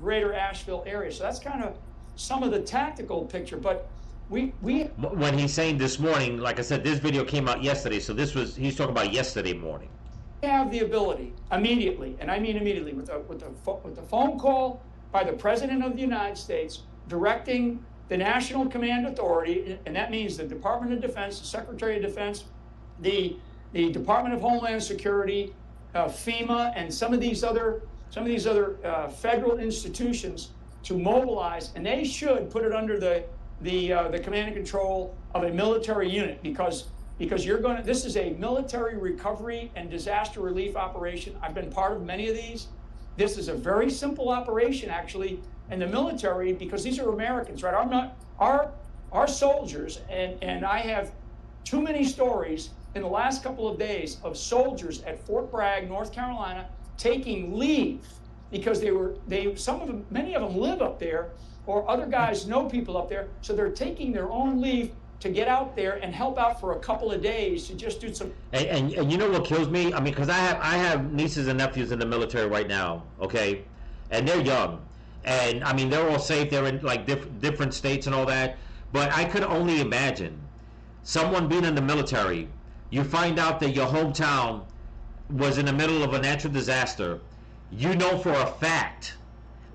greater Asheville area. So that's kind of some of the tactical picture. But we when he's saying this morning, like I said, this video came out yesterday, so he's talking about yesterday morning. have the ability immediately, and I mean immediately, with the phone call by the President of the United States directing the National Command Authority, and that means the Department of Defense, the Secretary of Defense, the Department of Homeland Security, FEMA, and some of these other federal institutions to mobilize, and they should put it under the command and control of a military unit, because this is a military recovery and disaster relief operation. I've been part of many of these. This is a very simple operation, actually, in the military, because these are Americans, right? Our soldiers, and I have too many stories in the last couple of days of soldiers at Fort Bragg, North Carolina, taking leave because many of them live up there, or other guys know people up there, so they're taking their own leave to get out there and help out for a couple of days to just do some. And you know what kills me? I mean, because I have nieces and nephews in the military right now, okay, and they're young, and I mean they're all safe. They're in like different states and all that. But I could only imagine someone being in the military. You find out that your hometown was in the middle of a natural disaster. You know for a fact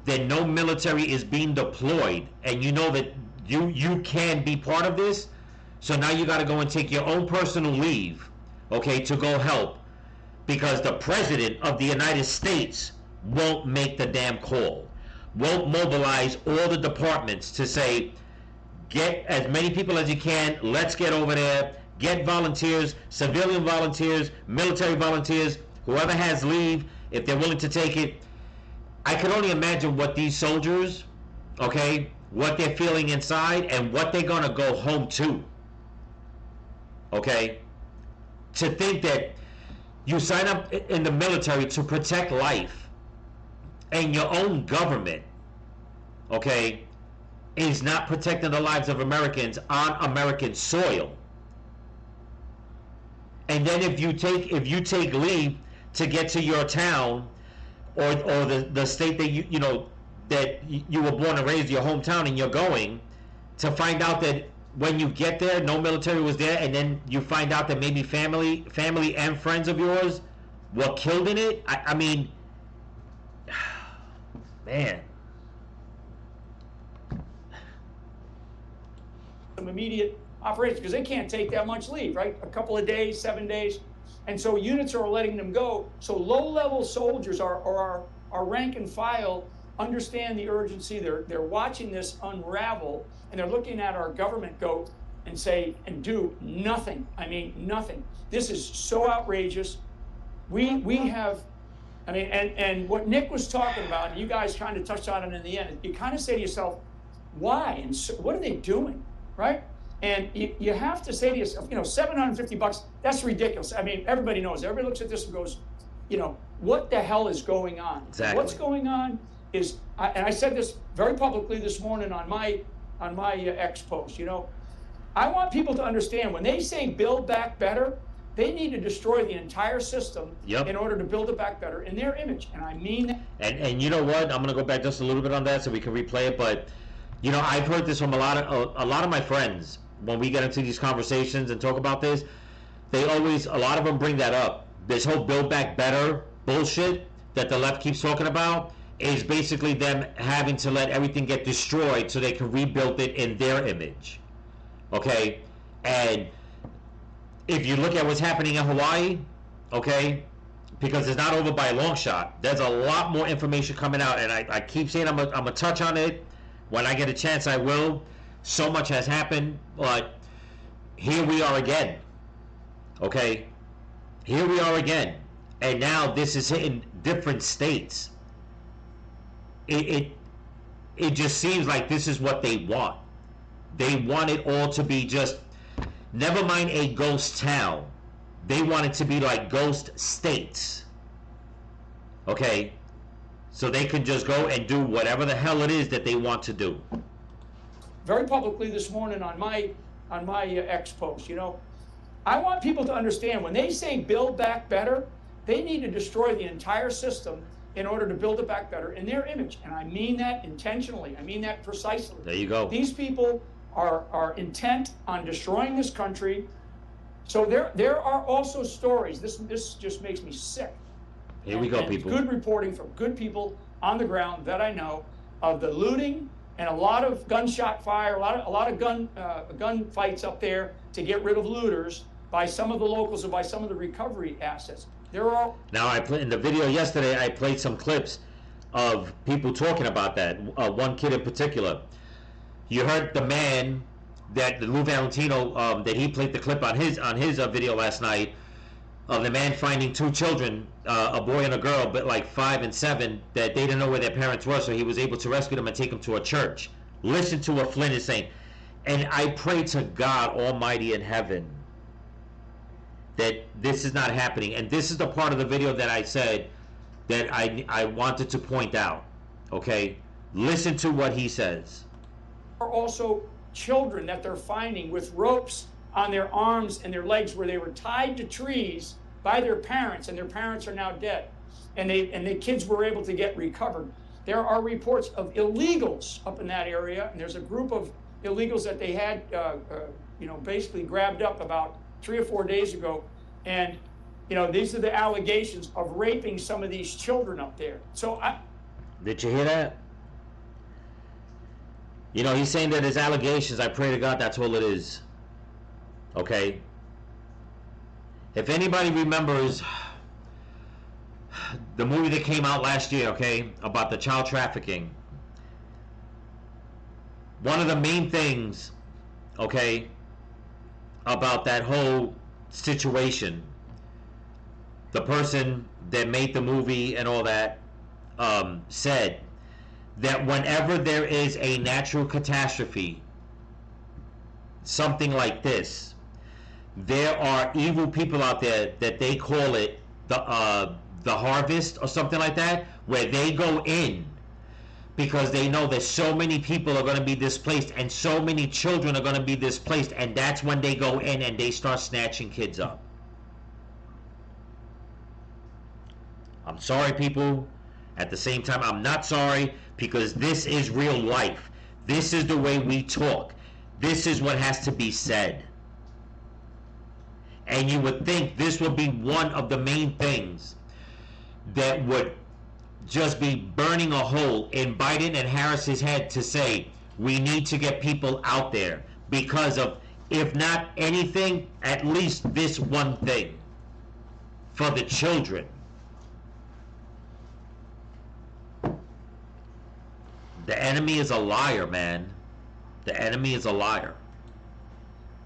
that no military is being deployed, and you know that you can be part of this. So now you got to go and take your own personal leave, okay, to go help, because the President of the United States won't make the damn call, won't mobilize all the departments to say, get as many people as you can, let's get over there, get volunteers, civilian volunteers, military volunteers, whoever has leave, if they're willing to take it. I can only imagine what these soldiers, okay, what they're feeling inside and what they're going to go home to. Okay? To think that you sign up in the military to protect life, and your own government, okay, is not protecting the lives of Americans on American soil. And then if you take leave to get to your town or the state that you were born and raised, your hometown, and you're going, to find out that when you get there, no military was there, and then you find out that maybe family and friends of yours were killed in it. I mean, man. Some immediate operations, because they can't take that much leave, right? A couple of days, 7 days. And so units are letting them go. So low-level soldiers or our rank and file understand the urgency. They're watching this unravel, and they're looking at our government go and do nothing. I mean, nothing. This is so outrageous. We have, I mean, and what Nick was talking about, and you guys kind of touched on it in the end, you kind of say to yourself, why? And so, what are they doing, right? And you have to say to yourself, $750, that's ridiculous. I mean, everybody knows. Everybody looks at this and goes, what the hell is going on? Exactly. What's going on is, and I said this very publicly this morning on my X post, I want people to understand, when they say build back better, they need to destroy the entire system in order to build it back better in their image. And I mean that. And you know what? I'm going to go back just a little bit on that so we can replay it. But, I've heard this from a lot of my friends. When we get into these conversations and talk about this, a lot of them bring that up. This whole build back better bullshit that the left keeps talking about. is basically them having to let everything get destroyed so they can rebuild it in their image. Okay? And if you look at what's happening in Hawaii, okay, because it's not over by a long shot, there's a lot more information coming out, and I keep saying I'm gonna touch on it. When I get a chance, I will. So much has happened, but here we are again. Okay? Here we are again. And now this is hitting different states. It just seems like this is what they want. They want it all to be just, never mind a ghost town. They want it to be like ghost states. Okay? So they can just go and do whatever the hell it is that they want to do. Very publicly this morning on my X post, I want people to understand when they say build back better, they need to destroy the entire system in order to build it back better in their image. And I mean that intentionally. I mean that precisely. There you go. These people are intent on destroying this country. So there are also stories. This just makes me sick. Here we go, people. Good reporting from good people on the ground that I know of the looting and a lot of gunshot fire, a lot of gun fights up there to get rid of looters by some of the locals and by some of the recovery assets. There are. Now, I played in the video yesterday. I played some clips of people talking about that. One kid in particular. You heard the man that Lou Valentino that he played the clip on his video last night of the man finding two children, a boy and a girl, but like 5 and 7, that they didn't know where their parents were, so he was able to rescue them and take them to a church. Listen to what Flynn is saying. And I pray to God Almighty in heaven that this is not happening. And this is the part of the video that I said that I wanted to point out. Okay? Listen to what he says. Are also children that they're finding with ropes on their arms and their legs where they were tied to trees by their parents, and their parents are now dead. And the kids were able to get recovered. There are reports of illegals up in that area, and there's a group of illegals that they had basically grabbed up about 3 or 4 days ago. And these are the allegations of raping some of these children up there. So Did you hear that? He's saying that his allegations, I pray to God that's all it is. Okay? If anybody remembers the movie that came out last year, okay, about the child trafficking, one of the main things, okay, about that whole situation, the person that made the movie and all that said that whenever there is a natural catastrophe, something like this, there are evil people out there that they call it the harvest or something like that, where they go in because they know that so many people are going to be displaced and so many children are going to be displaced, and that's when they go in and they start snatching kids up. I'm sorry, people. At the same time, I'm not sorry, because this is real life. This is the way we talk. This is what has to be said. And you would think this would be one of the main things that would just be burning a hole in Biden and Harris's head to say, we need to get people out there because of, if not anything, at least this one thing for the children. The enemy is a liar, man. The enemy is a liar.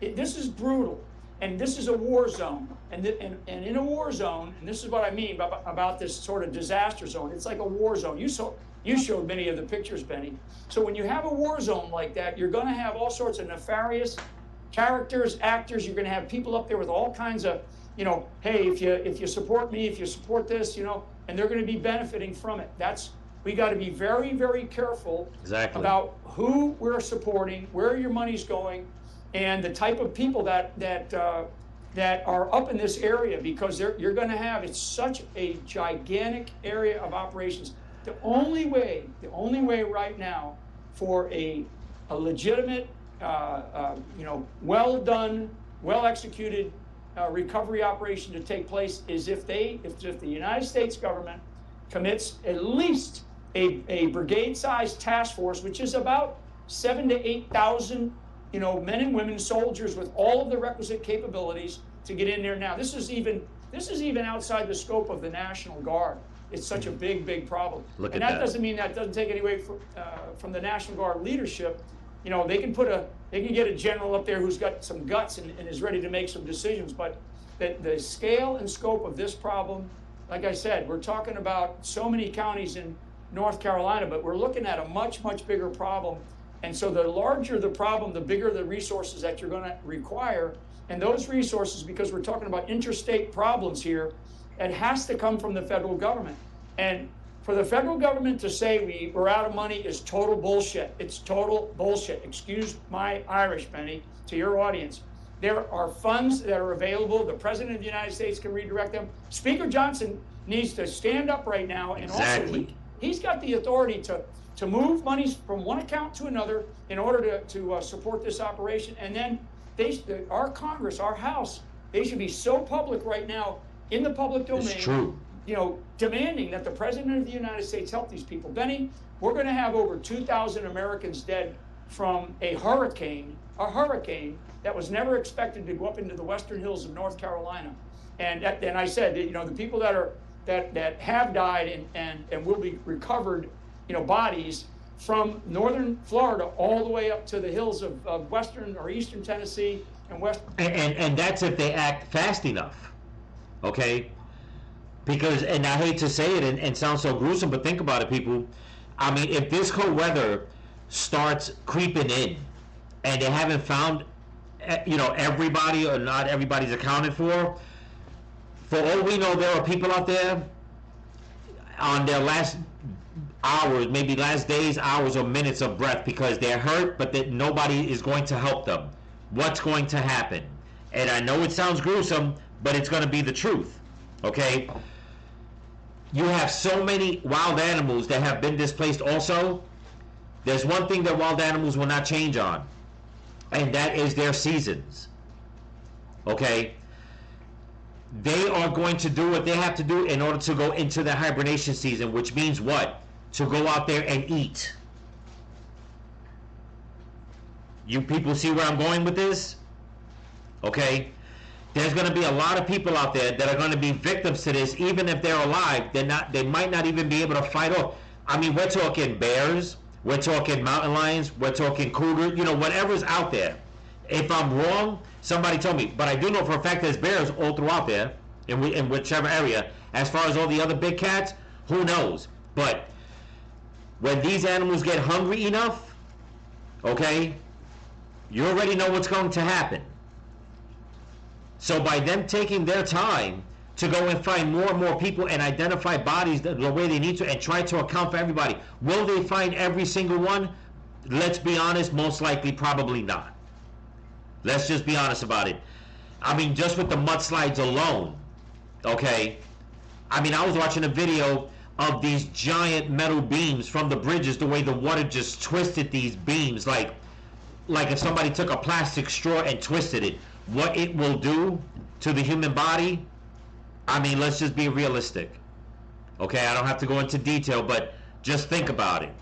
This is brutal, and this is a war zone. And in a war zone, and this is what I mean about this sort of disaster zone, it's like a war zone. You showed many of the pictures, Benny. So when you have a war zone like that, you're going to have all sorts of nefarious characters, actors. You're going to have people up there with all kinds of, hey, if you support me, if you support this, and they're going to be benefiting from it. We got to be very, very careful about who we're supporting, where your money's going, and the type of people that are up in this area, because you're going to have, it's such a gigantic area of operations. The only way right now for a legitimate, well done, well executed recovery operation to take place is if the United States government commits at least a brigade-sized task force, which is about 7,000 to 8,000, men and women, soldiers with all of the requisite capabilities to get in there now. This is even outside the scope of the National Guard. It's such a big problem. Look and at that doesn't mean that doesn't take any away from the National Guard leadership. They can get a general up there who's got some guts and is ready to make some decisions. But the scale and scope of this problem, like I said, we're talking about so many counties in North Carolina, but we're looking at a much bigger problem. And so the larger the problem, the bigger the resources that you're going to require. And those resources, because we're talking about interstate problems here, it has to come from the federal government. And for the federal government to say we're out of money is total bullshit. It's total bullshit. Excuse my Irish, Benny, to your audience. There are funds that are available. The President of the United States can redirect them. Speaker Johnson needs to stand up right now. And Exactly. also he's got the authority to move monies from one account to another in order to support this operation. And then our Congress, our House, they should be so public right now in the public domain. It's true. Demanding that the President of the United States help these people. Benny, we're going to have over 2,000 Americans dead from a hurricane that was never expected to go up into the western hills of North Carolina. And I said that, the people that have died and will be recovered, bodies from northern Florida all the way up to the hills of western or eastern Tennessee and west. And that's if they act fast enough, okay? Because, and I hate to say it and sound so gruesome, but think about it, people. I mean, if this cold weather starts creeping in and they haven't found, everybody, or not everybody's accounted for all we know, there are people out there on their last hours, maybe last days, hours, or minutes of breath because they're hurt, but that nobody is going to help them. What's going to happen? And I know it sounds gruesome, but it's going to be the truth, okay? You have so many wild animals that have been displaced also. There's one thing that wild animals will not change on, and that is their seasons, okay? They are going to do what they have to do in order to go into the hibernation season, which means what? To go out there and eat. You people see where I'm going with this? Okay? There's going to be a lot of people out there that are going to be victims to this, even if they're alive. They might not even be able to fight off. I mean, we're talking bears, we're talking mountain lions, we're talking cougars, whatever's out there. If I'm wrong, somebody tell me. But I do know for a fact there's bears all throughout there, in whichever area. As far as all the other big cats, who knows? But when these animals get hungry enough, okay, you already know what's going to happen. So by them taking their time to go and find more and more people and identify bodies the way they need to and try to account for everybody, will they find every single one? Let's be honest, most likely probably not. Let's just be honest about it. I mean, just with the mudslides alone, okay? I mean, I was watching a video of these giant metal beams from the bridges, the way the water just twisted these beams, like if somebody took a plastic straw and twisted it. What it will do to the human body, I mean, let's just be realistic. Okay, I don't have to go into detail, but just think about it.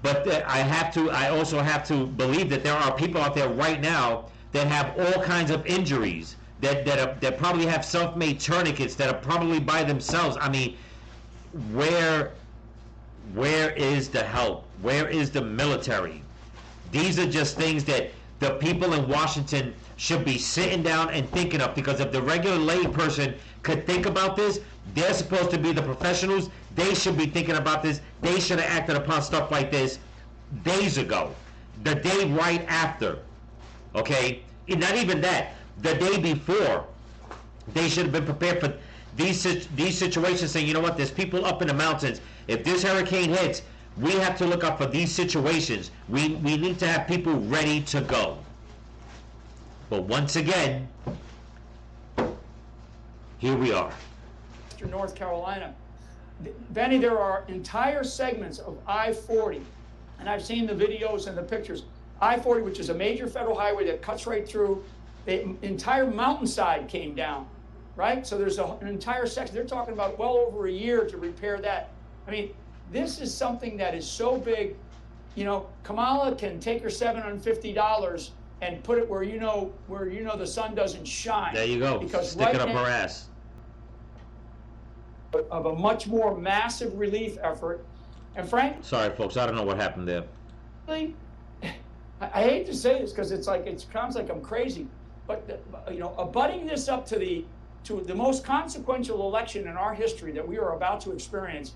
But I also have to believe that there are people out there right now that have all kinds of injuries, that probably have self-made tourniquets, that are probably by themselves. I mean, where is the help? Where is the military? These are just things that the people in Washington should be sitting down and thinking of, because if the regular lay person could think about this, they're supposed to be the professionals. They should be thinking about this. They should have acted upon stuff like this days ago, the day right after, okay? And not even that, the day before. They should have been prepared for these situations, saying, you know what, there's people up in the mountains. If this hurricane hits, we have to look out for these situations. We need to have people ready to go. But once again, here we are. North Carolina. Benny, there are entire segments of I-40, and I've seen the videos and the pictures. I-40, which is a major federal highway that cuts right through, the entire mountainside came down, right? So there's an entire section. They're talking about well over a year to repair that. I mean, this is something that is so big. You know, Kamala can take her $750 and put it where you know the sun doesn't shine. There you go. Because Stick right it up now, her ass. of a much more massive relief effort, and frankly, Sorry, folks. I don't know what happened there. I hate to say this because it's like, it sounds like I'm crazy, but you know, abutting this up to the most consequential election in our history that we are about to experience,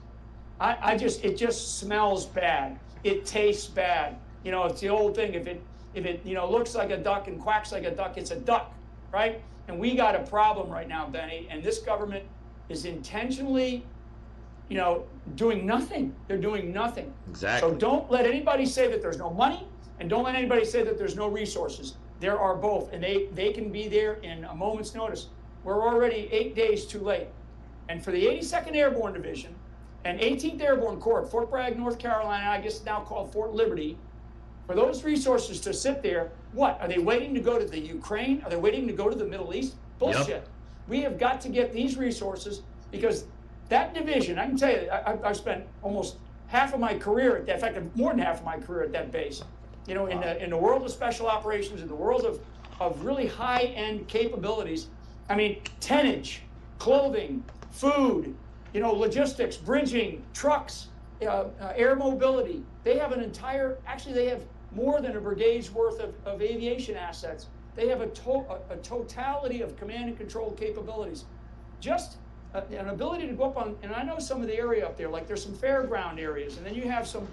it just smells bad. It tastes bad. You know, it's the old thing. If it you know, looks like a duck and quacks like a duck, it's a duck, right? And we got a problem right now, Benny. And this government is intentionally, you know, doing nothing. They're doing nothing. Exactly. So don't let anybody say that there's no money, and don't let anybody say that there's no resources. There are both, and they can be there in a moment's notice. We're already 8 days too late. And for the 82nd Airborne Division and 18th Airborne Corps, Fort Bragg, North Carolina, I guess now called Fort Liberty, for those resources to sit there, what? Are they waiting to go to the Ukraine? Are they waiting to go to the Middle East? Bullshit. Yep. We have got to get these resources, because that division, I can tell you, I've spent almost half of my career at that, in fact, more than half of my career at that base. You know, in the world of special operations, in the world of really high-end capabilities. I mean, tonnage, clothing, food, you know, logistics, bridging, trucks, air mobility. They have an entire, actually they have more than a brigade's worth of aviation assets. They have a totality of command and control capabilities. Just an ability to go up on, and I know some of the area up there, like there's some fairground areas, and then you have some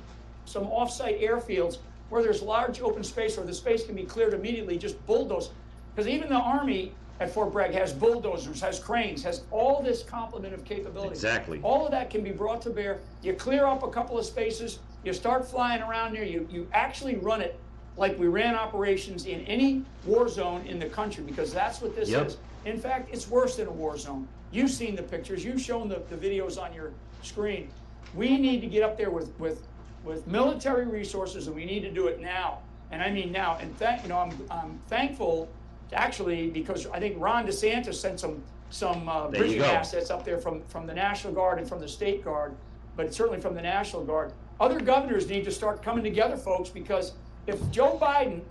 off-site airfields where there's large open space where the space can be cleared immediately, just bulldoze. Because even the Army at Fort Bragg has bulldozers, has cranes, has all this complement of capability. Exactly. All of that can be brought to bear. You clear up a couple of spaces, you start flying around there, you actually run it like we ran operations in any war zone in the country, because that's what this is. In fact, it's worse than a war zone. You've seen the pictures, you've shown the videos on your screen. We need to get up there with military resources, and we need to do it now. And I mean now. And I'm thankful, actually, because I think Ron DeSantis sent some bridging assets up there from the National Guard and from the State Guard, but certainly from the National Guard. Other governors need to start coming together, folks, because if Joe Biden,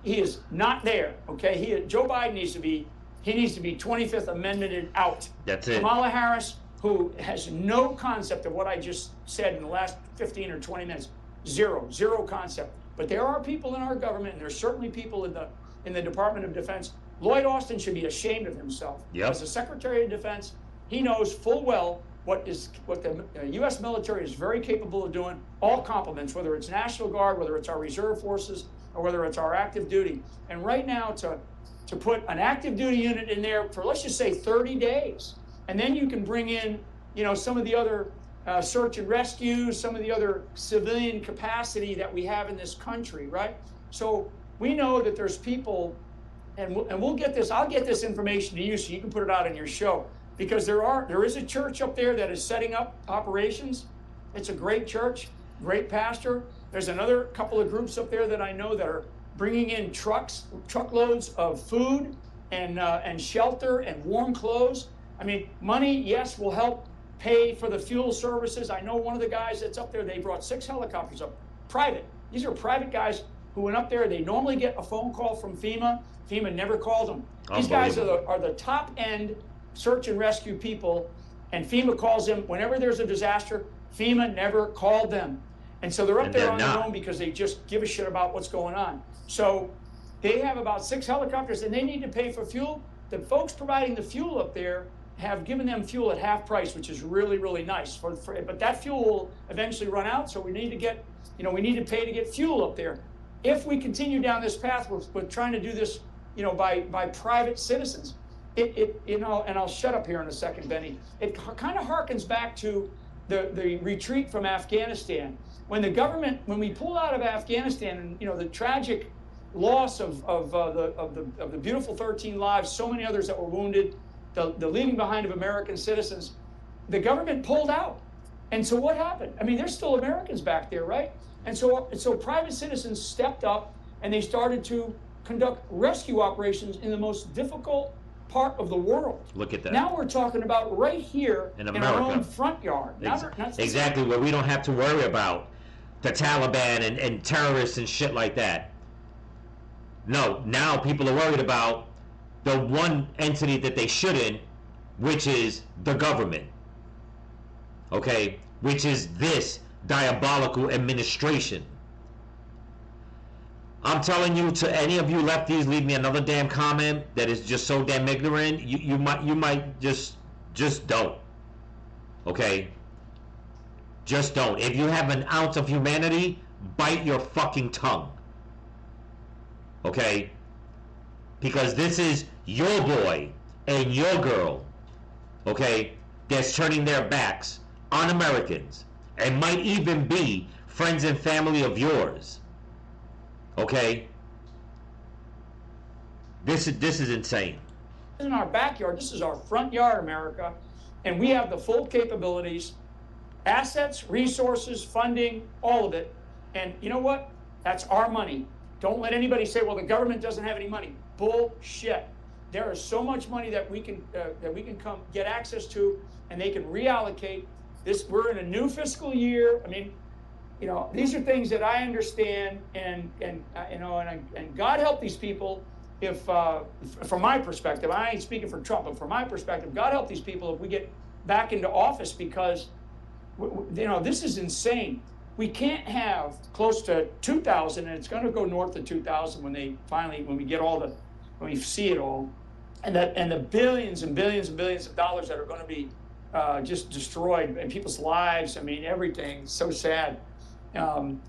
he is not there, okay? Joe Biden needs to be 25th Amendmented out. That's it. Kamala Harris, who has no concept of what I just said in the last 15 or 20 minutes, zero concept. But there are people in our government, and there's certainly people in the Department of Defense. Lloyd Austin should be ashamed of himself. Yep. As the Secretary of Defense, he knows full well what the U.S. military is very capable of doing, all complements, whether it's National Guard, whether it's our reserve forces, or whether it's our active duty. And right now, to put an active duty unit in there for, let's just say, 30 days, and then you can bring in, you know, some of the other search and rescue, some of the other civilian capacity that we have in this country, right? So we know that there's people, and we'll get this, I'll get this information to you so you can put it out in your show, because there is a church up there that is setting up operations. It's a great church, great pastor. There's another couple of groups up there that I know that are bringing in truckloads of food and shelter and warm clothes. I mean, money, yes, will help pay for the fuel services. I know one of the guys that's up there, they brought 6 helicopters up, private. These are private guys who went up there. They normally get a phone call from FEMA. FEMA never called them. These guys are the top end search and rescue people, and FEMA calls them whenever there's a disaster. FEMA never called them. And so they're up there on their own because they just give a shit about what's going on. So they have about 6 helicopters, and they need to pay for fuel. The folks providing the fuel up there have given them fuel at half price, which is really, really nice. But that fuel will eventually run out, so we need to get, we need to pay to get fuel up there. If we continue down this path, we're trying to do this, by private citizens. And I'll shut up here in a second, Benny. It kind of harkens back to the retreat from Afghanistan. When we pulled out of Afghanistan, and the tragic loss of the beautiful 13 lives, so many others that were wounded, the leaving behind of American citizens, the government pulled out. And so what happened? I mean, there's still Americans back there, right? And so private citizens stepped up, and they started to conduct rescue operations in the most difficult part of the world. Look at that. Now we're talking about right here In our America. own front yard. Exactly, where we don't have to worry about the Taliban and terrorists and shit like that. No, now people are worried about the one entity that they shouldn't, which is the government. Okay? Which is this diabolical administration. I'm telling you, to any of you lefties, leave me another damn comment that is just so damn ignorant. You might just don't. Okay? Just don't. If you have an ounce of humanity, bite your fucking tongue. Okay? Because this is your boy and your girl, okay, that's turning their backs on Americans and might even be friends and family of yours. Okay? This is insane. This isn't our backyard. This is our front yard, America. And we have the full capabilities, assets, resources, funding, all of it. And you know what? That's our money. Don't let anybody say, well, the government doesn't have any money. Bullshit. There is so much money that we can come get access to, and they can reallocate this. We're in a new fiscal year. I mean, you know, these are things that I understand, and God help these people. If from my perspective, I ain't speaking for Trump, but from my perspective, God help these people if we get back into office, because you know, this is insane. We can't have close to 2,000, and it's going to go north of 2,000 when we see it all, and the billions and billions and billions of dollars that are going to be just destroyed, and people's lives. I mean, everything. So sad. And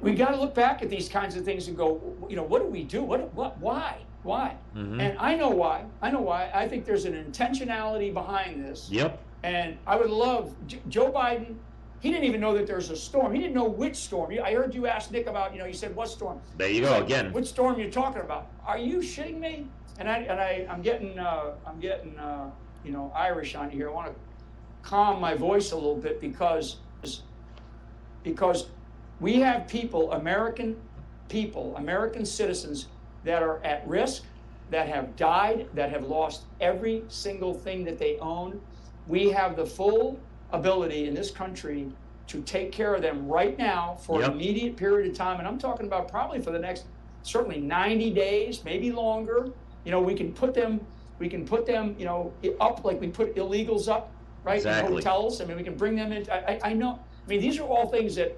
we got to look back at these kinds of things and go, you know, what do we do? Why? Mm-hmm. And I know why. I think there's an intentionality behind this. Yep. And I would love Joe Biden. He didn't even know that there's a storm. He didn't know which storm. I heard you ask Nick about, you said, what storm? There you go again. Which storm you're talking about? Are you shitting me? And I'm getting Irish on here. I want to calm my voice a little bit because we have American citizens that are at risk, that have died, that have lost every single thing that they own. We have the full ability in this country to take care of them right now for an immediate period of time. And I'm talking about probably for the next, certainly 90 days, maybe longer. We can put them, up like we put illegals up, right? Exactly. In hotels. I mean, we can bring them in. I know. I mean, these are all things that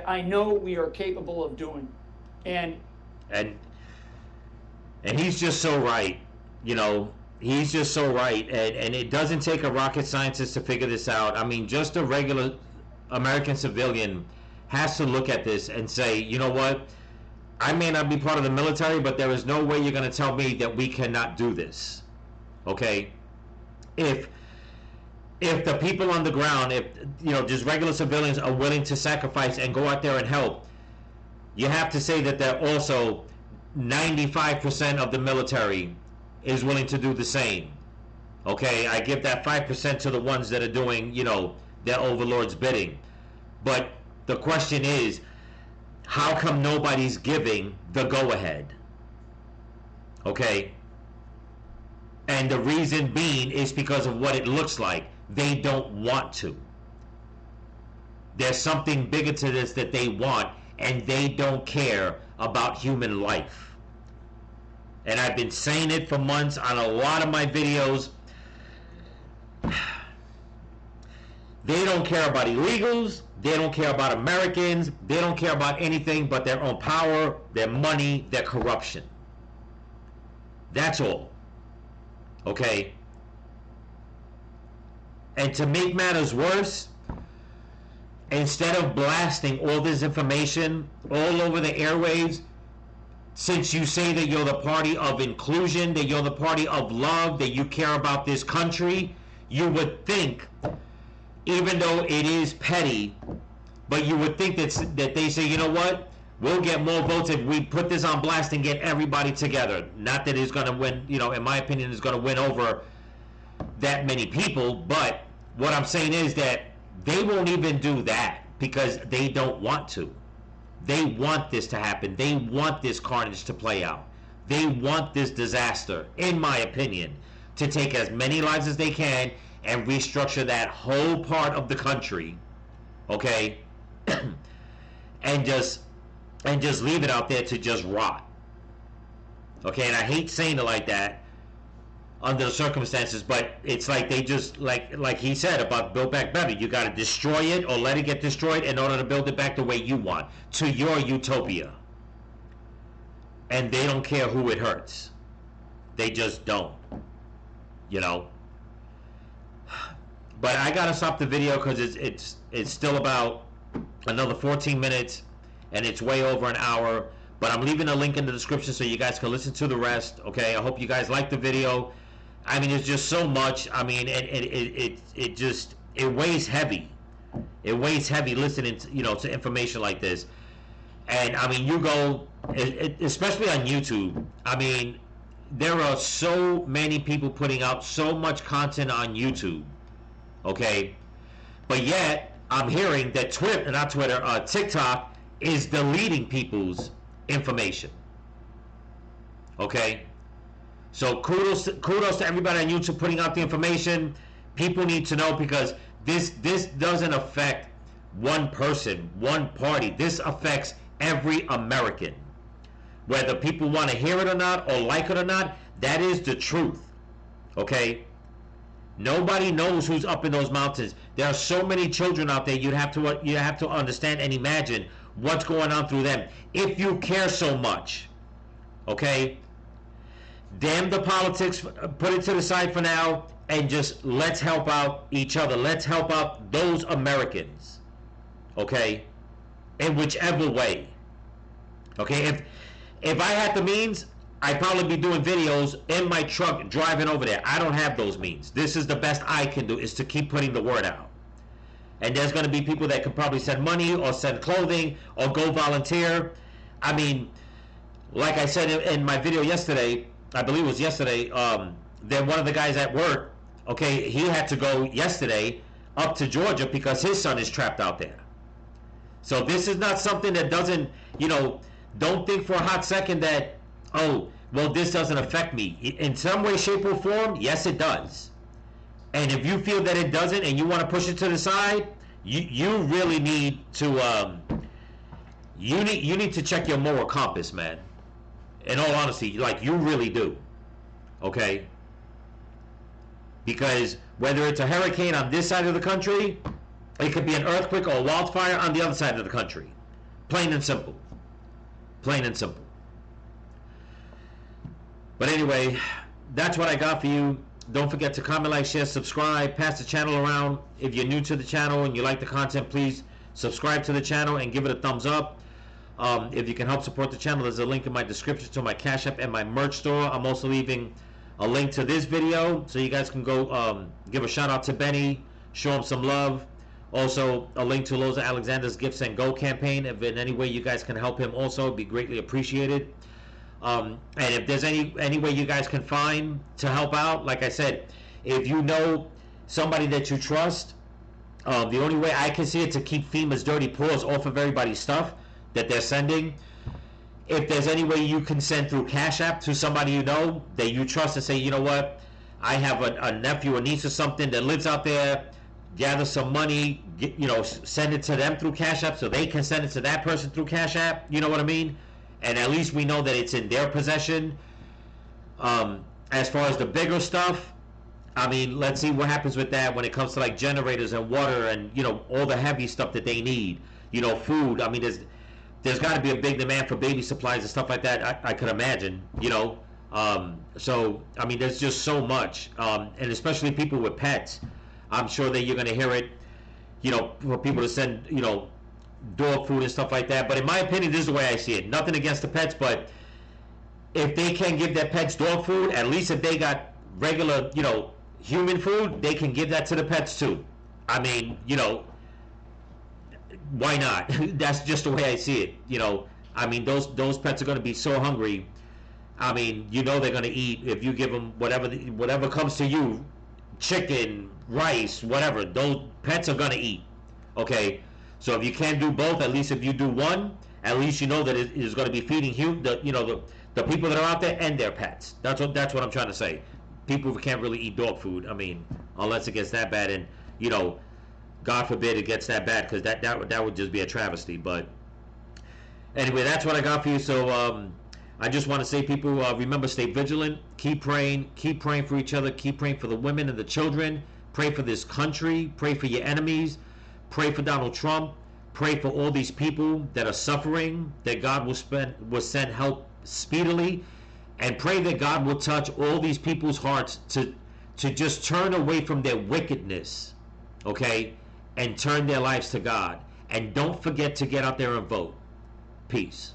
I know we are capable of doing. And he's just so right, He's just so right, and it doesn't take a rocket scientist to figure this out. I mean, just a regular American civilian has to look at this and say, you know what? I may not be part of the military, but there is no way you're going to tell me that we cannot do this. Okay? If the people on the ground, just regular civilians are willing to sacrifice and go out there and help, you have to say that they're also 95% of the military is willing to do the same. Okay, I give that 5% to the ones that are doing, their overlord's bidding. But the question is, how come nobody's giving the go-ahead? Okay? And the reason being is because of what it looks like. They don't want to. There's something bigger to this that they want, and they don't care about human life. And I've been saying it for months on a lot of my videos. They don't care about illegals. They don't care about Americans. They don't care about anything but their own power, their money, their corruption. That's all. Okay? And to make matters worse, instead of blasting all this information all over the airwaves, since you say that you're the party of inclusion, that you're the party of love, that you care about this country, you would think, even though it is petty, but you would think that they say, you know what, we'll get more votes if we put this on blast and get everybody together. Not that it's going to win, in my opinion, it's going to win over that many people, but what I'm saying is that they won't even do that because they don't want to. They want this to happen. They want this carnage to play out. They want this disaster, in my opinion, to take as many lives as they can and restructure that whole part of the country, okay, and just leave it out there to just rot. Okay, and I hate saying it like that under the circumstances, but it's like they just, like he said about Build Back Better, you got to destroy it or let it get destroyed in order to build it back the way you want, to your utopia. And they don't care who it hurts. They just don't, you know. But I gotta stop the video because it's still about another 14 minutes, and it's way over an hour. But I'm leaving a link in the description so you guys can listen to the rest. Okay, I hope you guys like the video. I mean, it's just so much. I mean, it weighs heavy. It weighs heavy listening to, to information like this. And I mean, you go, especially on YouTube. I mean, there are so many people putting out so much content on YouTube. Okay, but yet I'm hearing that TikTok is deleting people's information. Okay, so kudos to everybody on YouTube putting out the information. People need to know, because this doesn't affect one person, one party. This affects every American, whether people want to hear it or not, or like it or not. That is the truth. Okay, nobody knows who's up in those mountains. There are so many children out there. You have to understand and imagine what's going on through them. If you care so much, okay, damn the politics, put it to the side for now, and just let's help out each other. Let's help out those Americans, okay, in whichever way. Okay, if I had the means, I'd probably be doing videos in my truck driving over there. I don't have those means. This is the best I can do, is to keep putting the word out. And there's going to be people that could probably send money or send clothing or go volunteer. I mean, like I said in my video yesterday, I believe it was yesterday, then one of the guys at work, okay, he had to go yesterday up to Georgia because his son is trapped out there. So this is not something that doesn't, don't think for a hot second that, oh, well, this doesn't affect me. In some way, shape, or form, yes, it does. And if you feel that it doesn't and you want to push it to the side, you really need to you need to check your moral compass, man. In all honesty, like, you really do. Okay? Because whether it's a hurricane on this side of the country, it could be an earthquake or a wildfire on the other side of the country. Plain and simple. Plain and simple. But anyway, that's what I got for you. Don't forget to comment, like, share, subscribe, pass the channel around. If you're new to the channel and you like the content, please subscribe to the channel and give it a thumbs up. If you can help support the channel, there's a link in my description to my Cash App and my merch store. I'm also leaving a link to this video so you guys can go give a shout out to Benny, show him some love. Also, a link to Loza Alexander's Gifts and Go campaign. If in any way you guys can help him, also, it'd be greatly appreciated. And if there's any way you guys can find to help out, like I said, if you know somebody that you trust, the only way I can see it to keep FEMA's dirty paws off of everybody's stuff that they're sending, if there's any way you can send through Cash App to somebody you know that you trust, and say, you know what, I have a nephew or niece or something that lives out there, gather some money, send it to them through Cash App so they can send it to that person through Cash App, you know what I mean? And at least we know that it's in their possession. As far as the bigger stuff, I mean, let's see what happens with that when it comes to like generators and water and, all the heavy stuff that they need, food. I mean, there's got to be a big demand for baby supplies and stuff like that, I could imagine, so, I mean, there's just so much, and especially people with pets. I'm sure that you're going to hear it, for people to send, dog food and stuff like that. But in my opinion, this is the way I see it. Nothing against the pets, but if they can give their pets dog food, at least if they got regular, human food, they can give that to the pets too. I mean, why not? That's just the way I see it. I mean, those pets are going to be so hungry. I mean, they're going to eat if you give them whatever comes to you, chicken, rice, whatever. Those pets are going to eat. Okay. So if you can't do both, at least if you do one, at least you know that it is going to be feeding the The people that are out there and their pets. That's what I'm trying to say. People who can't really eat dog food. I mean, unless it gets that bad, and you know, God forbid it gets that bad, because that would just be a travesty. But anyway, that's what I got for you. So I just want to say, people, remember, stay vigilant, keep praying for each other, keep praying for the women and the children, pray for this country, pray for your enemies, pray for Donald Trump, pray for all these people that are suffering, that God will send help speedily, and pray that God will touch all these people's hearts to just turn away from their wickedness, okay, and turn their lives to God. And don't forget to get out there and vote. Peace.